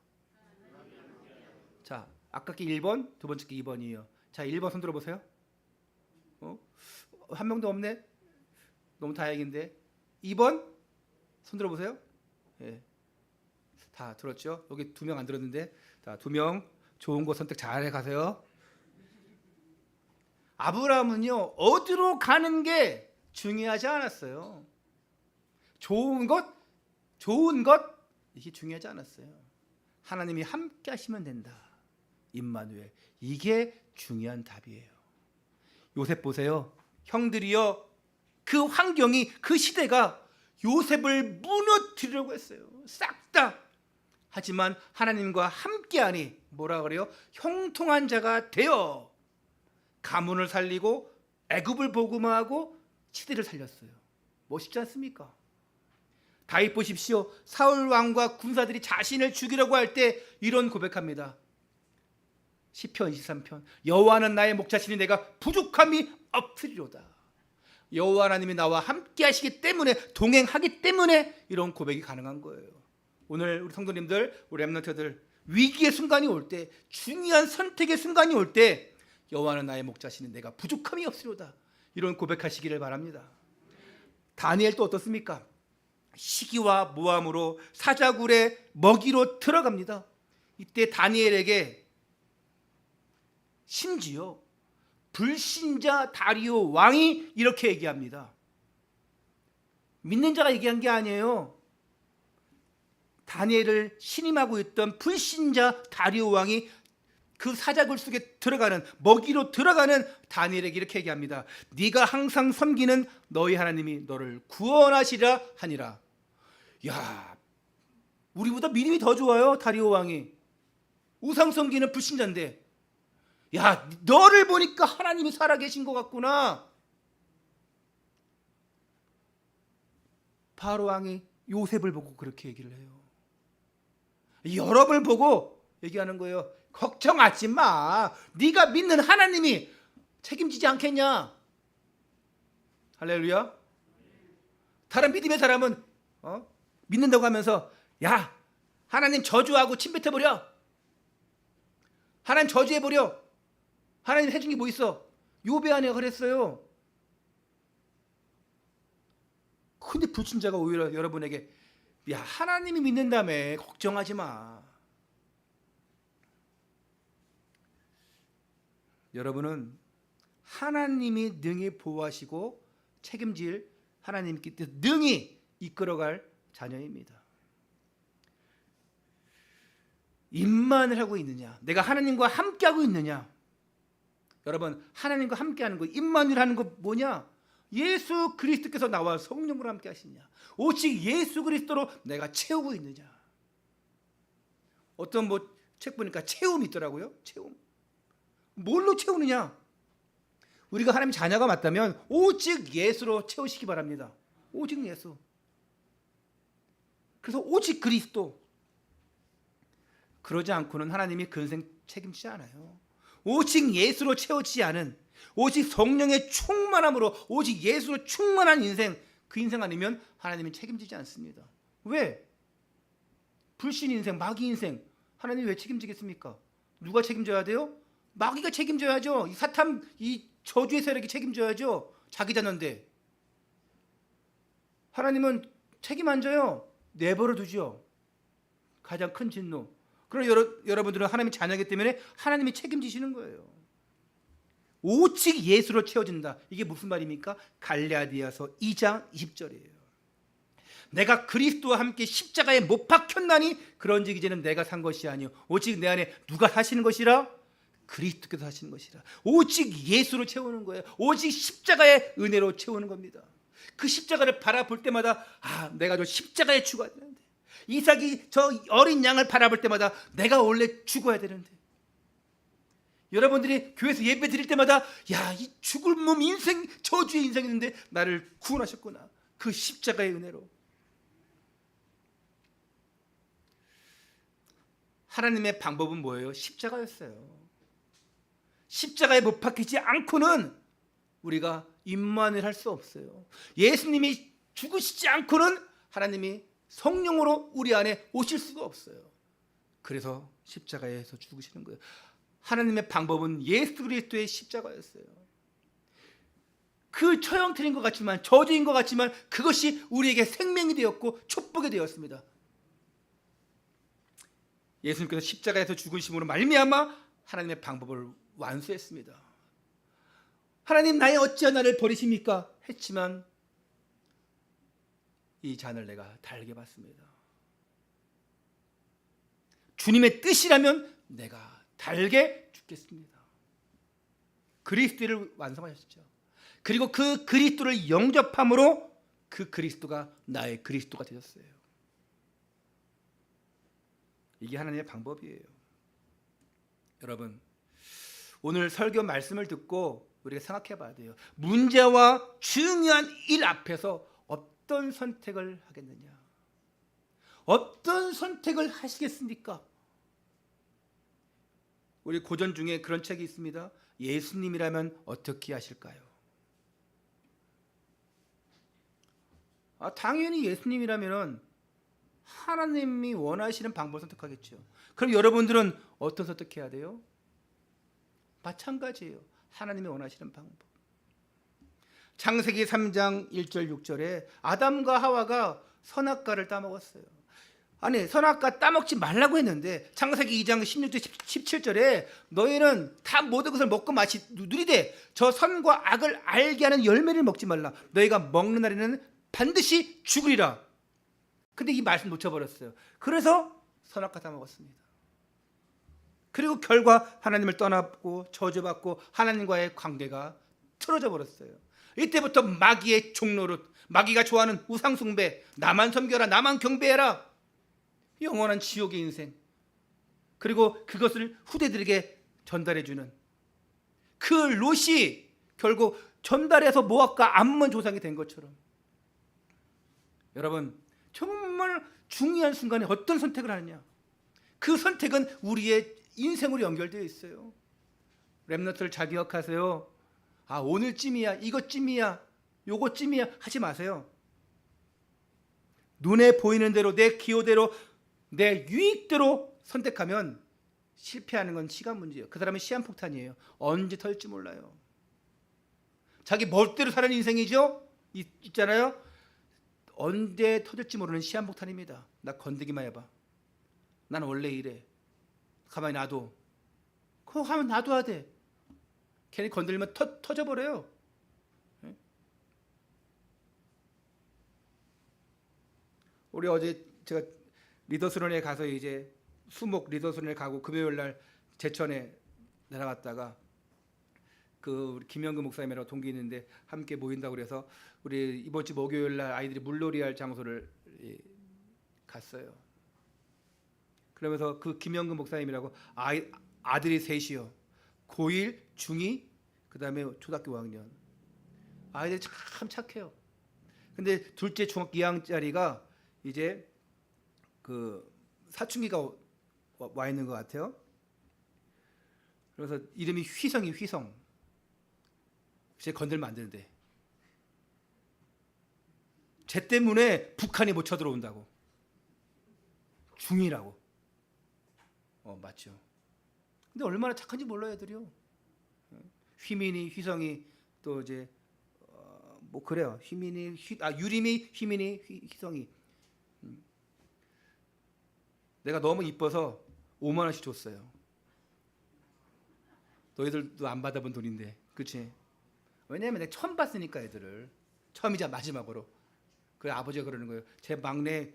자, 아까 게 1번, 두 번째 게 2번이에요. 자, 1번 손 들어보세요. 한 명도 없네. 너무 다행인데. 2번 손 들어보세요. 예. 다 들었죠? 여기 2명 안 들었는데. 자, 2명 좋은 곳 선택 잘 해가세요. 아브라함은요, 어디로 가는 게 중요하지 않았어요. 좋은 것 이게 중요하지 않았어요. 하나님이 함께 하시면 된다. 임마누엘, 이게 중요한 답이에요. 요셉 보세요. 형들이요, 그 환경이, 그 시대가 요셉을 무너뜨리려고 했어요. 싹 다. 하지만 하나님과 함께하니 뭐라 그래요? 형통한 자가 되어 가문을 살리고 애굽을 복음화하고 시대를 살렸어요. 멋있지 않습니까? 다윗 보십시오. 사울 왕과 군사들이 자신을 죽이려고 할 때 이런 고백합니다. 시편 23편. 여호와는 나의 목자시니 내가 부족함이 없으리로다. 여호와 하나님이 나와 함께 하시기 때문에, 동행하기 때문에 이런 고백이 가능한 거예요. 오늘 우리 성도님들, 우리 렘넌트들, 위기의 순간이 올 때, 중요한 선택의 순간이 올 때 여호와는 나의 목자시니 내가 부족함이 없으리로다, 이런 고백하시기를 바랍니다. 다니엘 또 어떻습니까? 시기와 모함으로 사자굴의 먹이로 들어갑니다. 이때 다니엘에게 심지어 불신자 다리오 왕이 이렇게 얘기합니다. 믿는 자가 얘기한 게 아니에요. 다니엘을 신임하고 있던 불신자 다리오 왕이 그 사자굴 속에 들어가는, 먹이로 들어가는 다니엘에게 이렇게 얘기합니다. 네가 항상 섬기는 너희 하나님이 너를 구원하시라 하니라. 야, 우리보다 믿음이 더 좋아요. 다리오 왕이 우상 섬기는 불신자인데, 야, 너를 보니까 하나님이 살아계신 것 같구나. 바로 왕이 요셉을 보고 그렇게 얘기를 해요. 여러분을 보고 얘기하는 거예요. 걱정하지 마. 네가 믿는 하나님이 책임지지 않겠냐. 할렐루야. 다른 믿음의 사람은 믿는다고 하면서, 야, 하나님 저주하고 침 뱉어버려, 하나님 저주해버려, 하나님 해준 게 뭐 있어. 욥의 아내가 그랬어요. 근데 불신자가 오히려 여러분에게, 야, 하나님이 믿는다며 걱정하지 마. 여러분은 하나님이 능히 보호하시고 책임질 하나님께 능히 이끌어갈 자녀입니다. 임만을 하고 있느냐, 내가 하나님과 함께하고 있느냐. 여러분, 하나님과 함께하는 거, 임만을 하는 거 뭐냐? 예수 그리스도께서 나와 성령으로 함께 하시냐, 오직 예수 그리스도로 내가 채우고 있느냐. 어떤 책 보니까 채움이 있더라고요. 채움. 뭘로 채우느냐? 우리가 하나님 자녀가 맞다면 오직 예수로 채우시기 바랍니다. 오직 예수. 그래서 오직 그리스도. 그러지 않고는 하나님이 그 인생 책임지지 않아요. 오직 예수로 채워지지 않은, 오직 성령의 충만함으로 오직 예수로 충만한 인생, 그 인생 아니면 하나님이 책임지지 않습니다. 왜? 불신 인생, 마귀 인생, 하나님이 왜 책임지겠습니까? 누가 책임져야 돼요? 마귀가 책임져야죠. 이 사탄, 이 저주의 세력이 책임져야죠. 자기 자녀인데. 하나님은 책임 안 져요. 내버려 두죠. 가장 큰 진노. 그럼 여러분들은 하나님의 자녀이기 때문에 하나님이 책임지시는 거예요. 오직 예수로 채워진다. 이게 무슨 말입니까? 갈라디아서 2장 20절이에요. 내가 그리스도와 함께 십자가에 못 박혔나니 그런즉 이제는 내가 산 것이 아니요 오직 내 안에 누가 사시는 것이라? 그리스도께서 하시는 것이라. 오직 예수로 채우는 거예요. 오직 십자가의 은혜로 채우는 겁니다. 그 십자가를 바라볼 때마다, 아, 내가 저 십자가에 죽어야 되는데, 이삭이 저 어린 양을 바라볼 때마다 내가 원래 죽어야 되는데, 여러분들이 교회에서 예배 드릴 때마다, 야, 이 죽을 몸 인생, 저주의 인생인데 나를 구원하셨구나. 그 십자가의 은혜로. 하나님의 방법은 뭐예요? 십자가였어요. 십자가에 못 박히지 않고는 우리가 임만을 할 수 없어요. 예수님이 죽으시지 않고는 하나님이 성령으로 우리 안에 오실 수가 없어요. 그래서 십자가에서 죽으시는 거예요. 하나님의 방법은 예수 그리스도의 십자가였어요. 그 처형틀인 것 같지만, 저주인 것 같지만, 그것이 우리에게 생명이 되었고 축복이 되었습니다. 예수님께서 십자가에서 죽으심으로 말미암아 하나님의 방법을 완수했습니다. 하나님, 나의 어찌하 나를 버리십니까? 했지만 이 잔을 내가 달게 받습니다. 주님의 뜻이라면 내가 달게 죽겠습니다. 그리스도를 완성하셨죠. 그리고 그 그리스도를 영접함으로 그 그리스도가 나의 그리스도가 되셨어요. 이게 하나님의 방법이에요. 여러분, 오늘 설교 말씀을 듣고 우리가 생각해 봐야 돼요. 문제와 중요한 일 앞에서 어떤 선택을 하겠느냐. 어떤 선택을 하시겠습니까? 우리 고전 중에 그런 책이 있습니다. 예수님이라면 어떻게 하실까요? 당연히 예수님이라면 하나님이 원하시는 방법을 선택하겠죠. 그럼 여러분들은 어떤 선택해야 돼요? 마찬가지예요. 하나님이 원하시는 방법. 창세기 3장 1절 6절에 아담과 하와가 선악과를 따먹었어요. 아니, 선악과 따먹지 말라고 했는데 창세기 2장 16절 17절에 너희는 다 모든 것을 먹고 누리되 저 선과 악을 알게 하는 열매를 먹지 말라. 너희가 먹는 날에는 반드시 죽으리라. 근데 이 말씀 놓쳐버렸어요. 그래서 선악과 따먹었습니다. 그리고 결과 하나님을 떠났고 저주받고 하나님과의 관계가 틀어져 버렸어요. 이때부터 마귀의 종노릇, 마귀가 좋아하는 우상숭배, 나만 섬겨라, 나만 경배해라, 영원한 지옥의 인생, 그리고 그것을 후대들에게 전달해주는 그 롯이 결국 전달해서 모압과 암몬 조상이 된 것처럼, 여러분 정말 중요한 순간에 어떤 선택을 하느냐, 그 선택은 우리의 인생으로 연결되어 있어요. 렘넌트를 잘 기억하세요. 오늘쯤이야, 이것쯤이야, 요것쯤이야 하지 마세요. 눈에 보이는 대로, 내 기호대로, 내 유익대로 선택하면 실패하는 건 시간 문제예요. 그 사람은 시한폭탄이에요. 언제 터질지 몰라요. 자기 멋대로 사는 인생이죠. 있잖아요. 언제 터질지 모르는 시한폭탄입니다. 나 건드기만 해봐. 난 원래 이래. 가만히 놔둬. 그거 하면 놔둬야 돼. 괜히 건들면 터져버려요. 우리 어제 제가 리더스론에 가서 이제 수목 리더스론에 가고 금요일 날 제천에 내려갔다가 그 우리 김영근 목사님이랑 동기 있는데 함께 모인다고 그래서 우리 이번 주 목요일 날 아이들이 물놀이 할 장소를 갔어요. 그러면서 그 김영근 목사님이라고 아들이 셋이요. 고1, 중2, 그다음에 초등학교 5학년. 아이들이 참 착해요. 근데 둘째 중학교 2학년짜리가 이제 그 사춘기가 와 있는 것 같아요. 그래서 이름이 휘성이 휘성. 쟤 건들면 안 되는데. 쟤 때문에 북한이 못 쳐들어온다고. 중이라고. 맞죠. 근데 얼마나 착한지 몰라요, 애들이요. 휘민이, 휘성이, 또 이제 뭐 그래요. 휘민이, 유림이, 휘민이, 휘성이. 내가 너무 이뻐서 5만 원씩 줬어요. 너희들도 안 받아본 돈인데, 그렇지? 왜냐하면 내가 처음 봤으니까 애들을. 처음이자 마지막으로. 그래 아버지가 그러는 거예요. 제 막내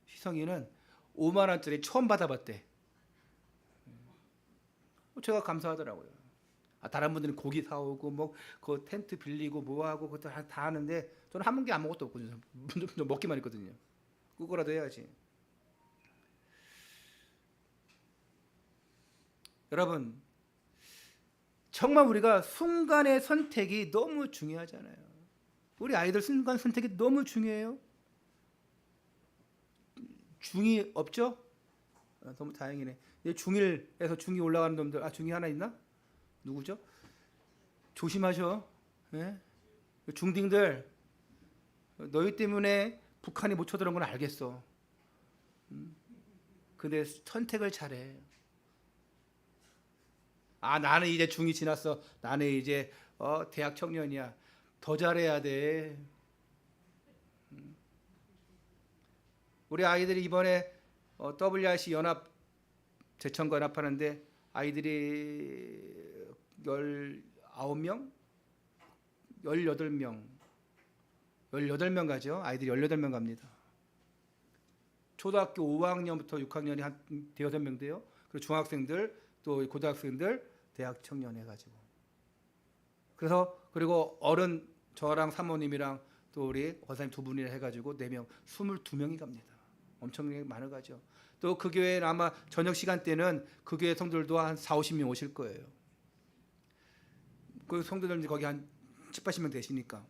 휘성이는 5만 원짜리 처음 받아봤대. 제가 감사하더라고요. 다른 분들은 고기 사오고 뭐 그 텐트 빌리고 뭐하고 그것도 다 하는데 저는 한 게 아무것도 없거든요. 먹기만 했거든요. 그거라도 해야지. 여러분 정말 우리가 순간의 선택이 너무 중요하잖아요. 우리 아이들 순간 선택이 너무 중요해요. 중이 없죠? 너무 다행이네. 중1에서 중2 올라가는 놈들, 중2 하나 있나? 누구죠? 조심하셔. 네? 중딩들, 너희 때문에 북한이 못 쳐들어온 건 알겠어. 근데 선택을 잘해. 나는 이제 중2 지났어. 나는 이제 대학 청년이야. 더 잘해야 돼. 우리 아이들이 이번에 WRC 연합 제천과 연합하는데 아이들이 19명? 18명 가죠. 아이들이 18명 갑니다. 초등학교 5학년부터 6학년이 한 대여섯 명 돼요. 그리고 중학생들, 또 고등학생들, 대학 청년 해가지고. 그리고 어른 저랑 사모님이랑 또 우리 권사님 두 분이랑 해가지고 4명, 22명이 갑니다. 엄청나게 많이 가죠. 또 그 교회는 아마 저녁 시간 때는 그 교회 성도들도 한 40-50명 오실 거예요. 그 성도들 거기 한 70-80명 되시니까.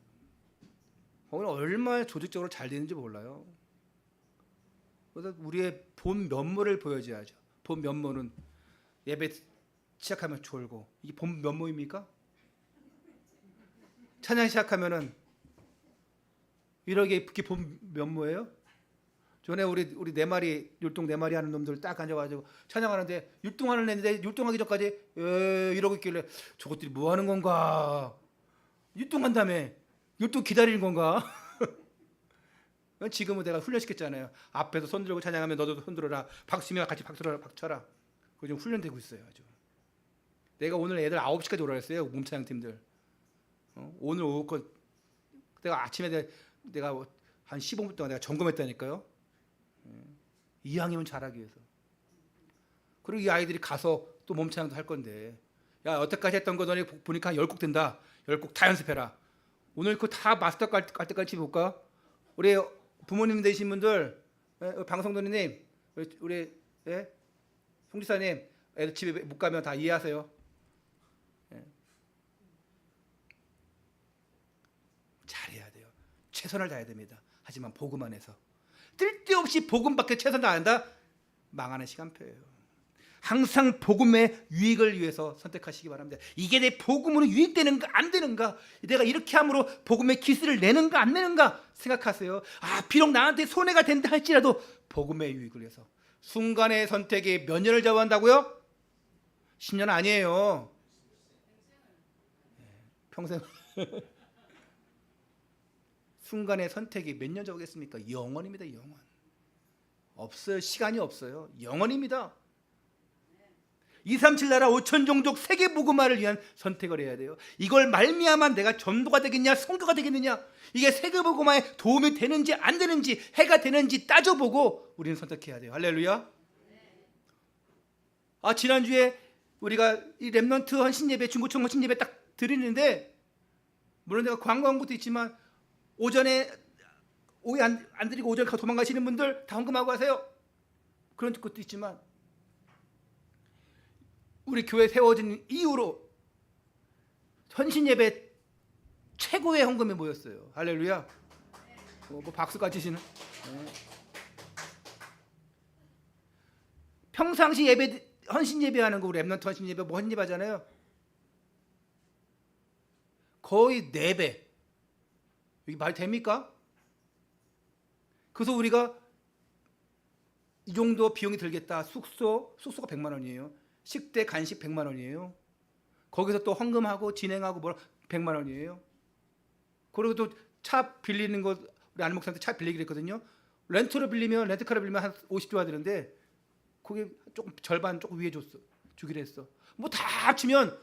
거기는 얼마나 조직적으로 잘 되는지 몰라요. 그래서 우리의 본 면모를 보여줘야죠. 본 면모는 예배 시작하면 졸고, 이게 본 면모입니까? 찬양 시작하면은 이렇게 본 면모예요? 전에 우리 네 마리 율동 네 마리 하는 놈들 딱 앉아가지고 찬양하는데 율동하는 애인데 율동하기 전까지 이러고 있길래 저것들이 뭐 하는 건가? 율동한다며 율동 기다리는 건가? 지금은 내가 훈련시켰잖아요. 앞에서 손 들고 찬양하면 너도 손 들어라. 박수면 같이 박쳐라. 그거 좀 훈련되고 있어요. 아주. 내가 오늘 애들 9시까지 오라 했어요. 몸찬양 팀들. 오늘 오후 거 내가 아침에 내가 한 15분 동안 내가 점검했다니까요. 2학년 잘하기 위해서. 그리고 이 아이들이 가서 또 몸찬양도 할 건데, 야 여태까지 했던 거 너네 보니까 한 10곡 된다. 10곡 다 연습해라. 오늘 그거 다 마스터 갈 때까지 볼까? 우리 부모님 되신 분들, 방송도님, 우리 홍지사님, 애들 집에 못 가면 다 이해하세요. 잘해야 돼요. 최선을 다해야 됩니다. 하지만 복음 안에서 뜰데없이 복음밖에 최선 다한다? 망하는 시간표예요. 항상 복음의 유익을 위해서 선택하시기 바랍니다. 이게 내 복음으로 유익되는가 안 되는가, 내가 이렇게 함으로 복음의 기스를 내는가 안 내는가 생각하세요. 비록 나한테 손해가 된다 할지라도 복음의 유익을 위해서. 순간의 선택이 몇 년을 좌우한다고요? 10년 아니에요. 평생. 순간의 선택이 몇 년 좌우겠습니까? 영원입니다. 영원. 없어요. 시간이 없어요. 영원입니다. 237 나라 5천 종족 세계 복음화를 위한 선택을 해야 돼요. 이걸 말미암아 내가 전도가 되겠냐 성도가 되겠느냐, 이게 세계 복음화에 도움이 되는지 안 되는지, 해가 되는지 따져보고 우리는 선택해야 돼요. 할렐루야. 지난주에 우리가 이 렘넌트 헌신예배, 중고청 헌신예배 딱 드리는데, 물론 내가 광고한 것도 있지만 오전에 오후 안 드리고 오전에 도망가시는 분들 다 헌금하고 하세요. 그런 것도 있지만 우리 교회 세워진 이후로 헌신예배 최고의 헌금이 모였어요. 할렐루야. 뭐 박수까지 치시는. 평상시 예배, 헌신예배하는 거, 우리 렘넌트 헌신예배 뭐 헌예배 하잖아요. 거의 4배. 이게 말 됩니까? 그래서 우리가 이 정도 비용이 들겠다. 숙소가 100만 원이에요. 식대 간식 100만 원이에요. 거기서 또 헌금하고 진행하고 100만 원이에요. 그리고 또 차 빌리는 거, 우리 안 목사한테 차 빌리기로 했거든요. 렌트카를 빌리면 한 50조가 되는데 그게 조금 절반 조금 위에 주기로 했어. 뭐 다 합치면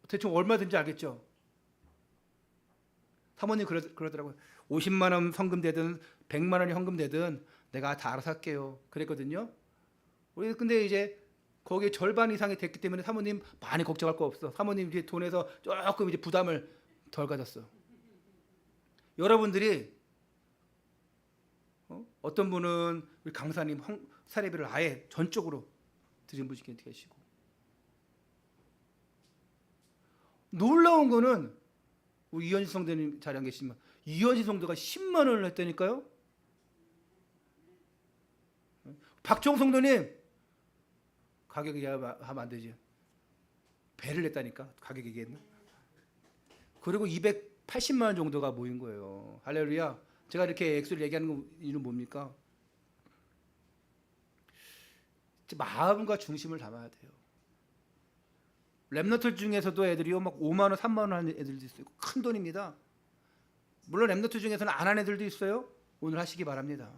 대충 얼마든지 알겠죠. 사모님 그러더라고요. 50만 원 헌금되든 100만 원이 헌금되든 내가 다 알아서 할게요. 그랬거든요. 우리 근데 이제 거기에 절반 이상이 됐기 때문에 사모님 많이 걱정할 거 없어. 사모님 이제 돈에서 조금 이제 부담을 덜 가졌어. 여러분들이 어떤 분은 우리 강사님 사례비를 아예 전적으로 드린 분이 계시고, 놀라운 거는 우리 이현지 성도님 자리 안 계시지만 이현지 성도가 10만 원을 했다니까요. 박정 성도님 가격 얘기하면 안 되지. 배를 냈다니까. 가격 얘기했나? 그리고 280만 원 정도가 모인 거예요. 할렐루야. 제가 이렇게 액수를 얘기하는 이유는 뭡니까? 마음과 중심을 담아야 돼요. 렘너트 중에서도 애들이요 막 5만 원, 3만 원 하는 애들도 있어요. 큰 돈입니다. 물론 렘너트 중에서는 안 하는 애들도 있어요. 오늘 하시기 바랍니다.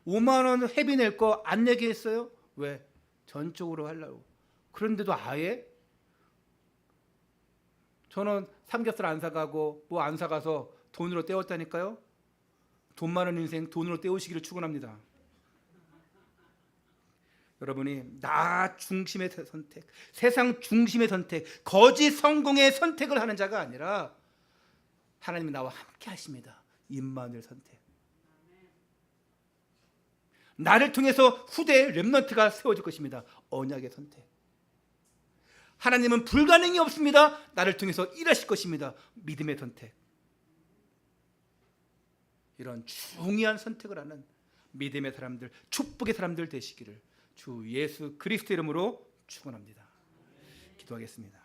5만 원 회비 낼 거 안 내게 했어요. 왜? 전적으로 하려고. 그런데도 아예 저는 삼겹살 안 사가고 뭐 안 사가서 돈으로 때웠다니까요. 돈 많은 인생 돈으로 때우시기를 축원합니다. 여러분이 나 중심의 선택, 세상 중심의 선택, 거짓 성공의 선택을 하는 자가 아니라 하나님이 나와 함께 하십니다. 임마누엘 선택. 나를 통해서 후대의 렘넌트가 세워질 것입니다. 언약의 선택. 하나님은 불가능이 없습니다. 나를 통해서 일하실 것입니다. 믿음의 선택. 이런 중요한 선택을 하는 믿음의 사람들, 축복의 사람들 되시기를 주 예수 그리스도 이름으로 축원합니다. 기도하겠습니다.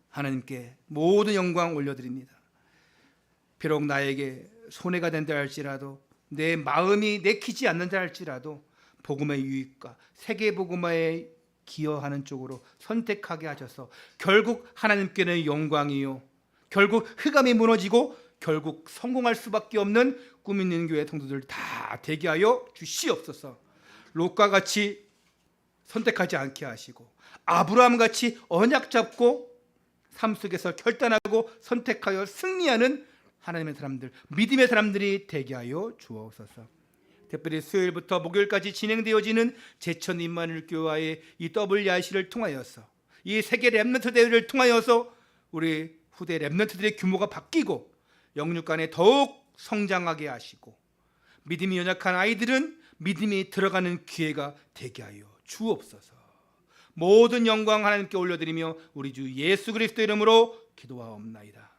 하나님께 모든 영광 올려드립니다. 비록 나에게 손해가 된다 할지라도, 내 마음이 내키지 않는다 할지라도 복음의 유익과 세계 복음화에 기여하는 쪽으로 선택하게 하셔서 결국 하나님께는 영광이요, 결국 흑암이 무너지고 결국 성공할 수밖에 없는 꿈 있는 교회 성도들 다 되게 하여 주시옵소서. 롯과 같이 선택하지 않게 하시고 아브라함 같이 언약 잡고 삶 속에서 결단하고 선택하여 승리하는 하나님의 사람들, 믿음의 사람들이 되게 하여 주옵소서. 특별히 수요일부터 목요일까지 진행되어지는 제천 임마누엘 교회의 이 WRC를 통하여서, 이 세계 렘넌트 대회를 통하여서 우리 후대 렘넌트들의 규모가 바뀌고 영육 간에 더욱 성장하게 하시고 믿음이 연약한 아이들은 믿음이 들어가는 기회가 되게 하여 주옵소서. 모든 영광 하나님께 올려드리며 우리 주 예수 그리스도 이름으로 기도하옵나이다.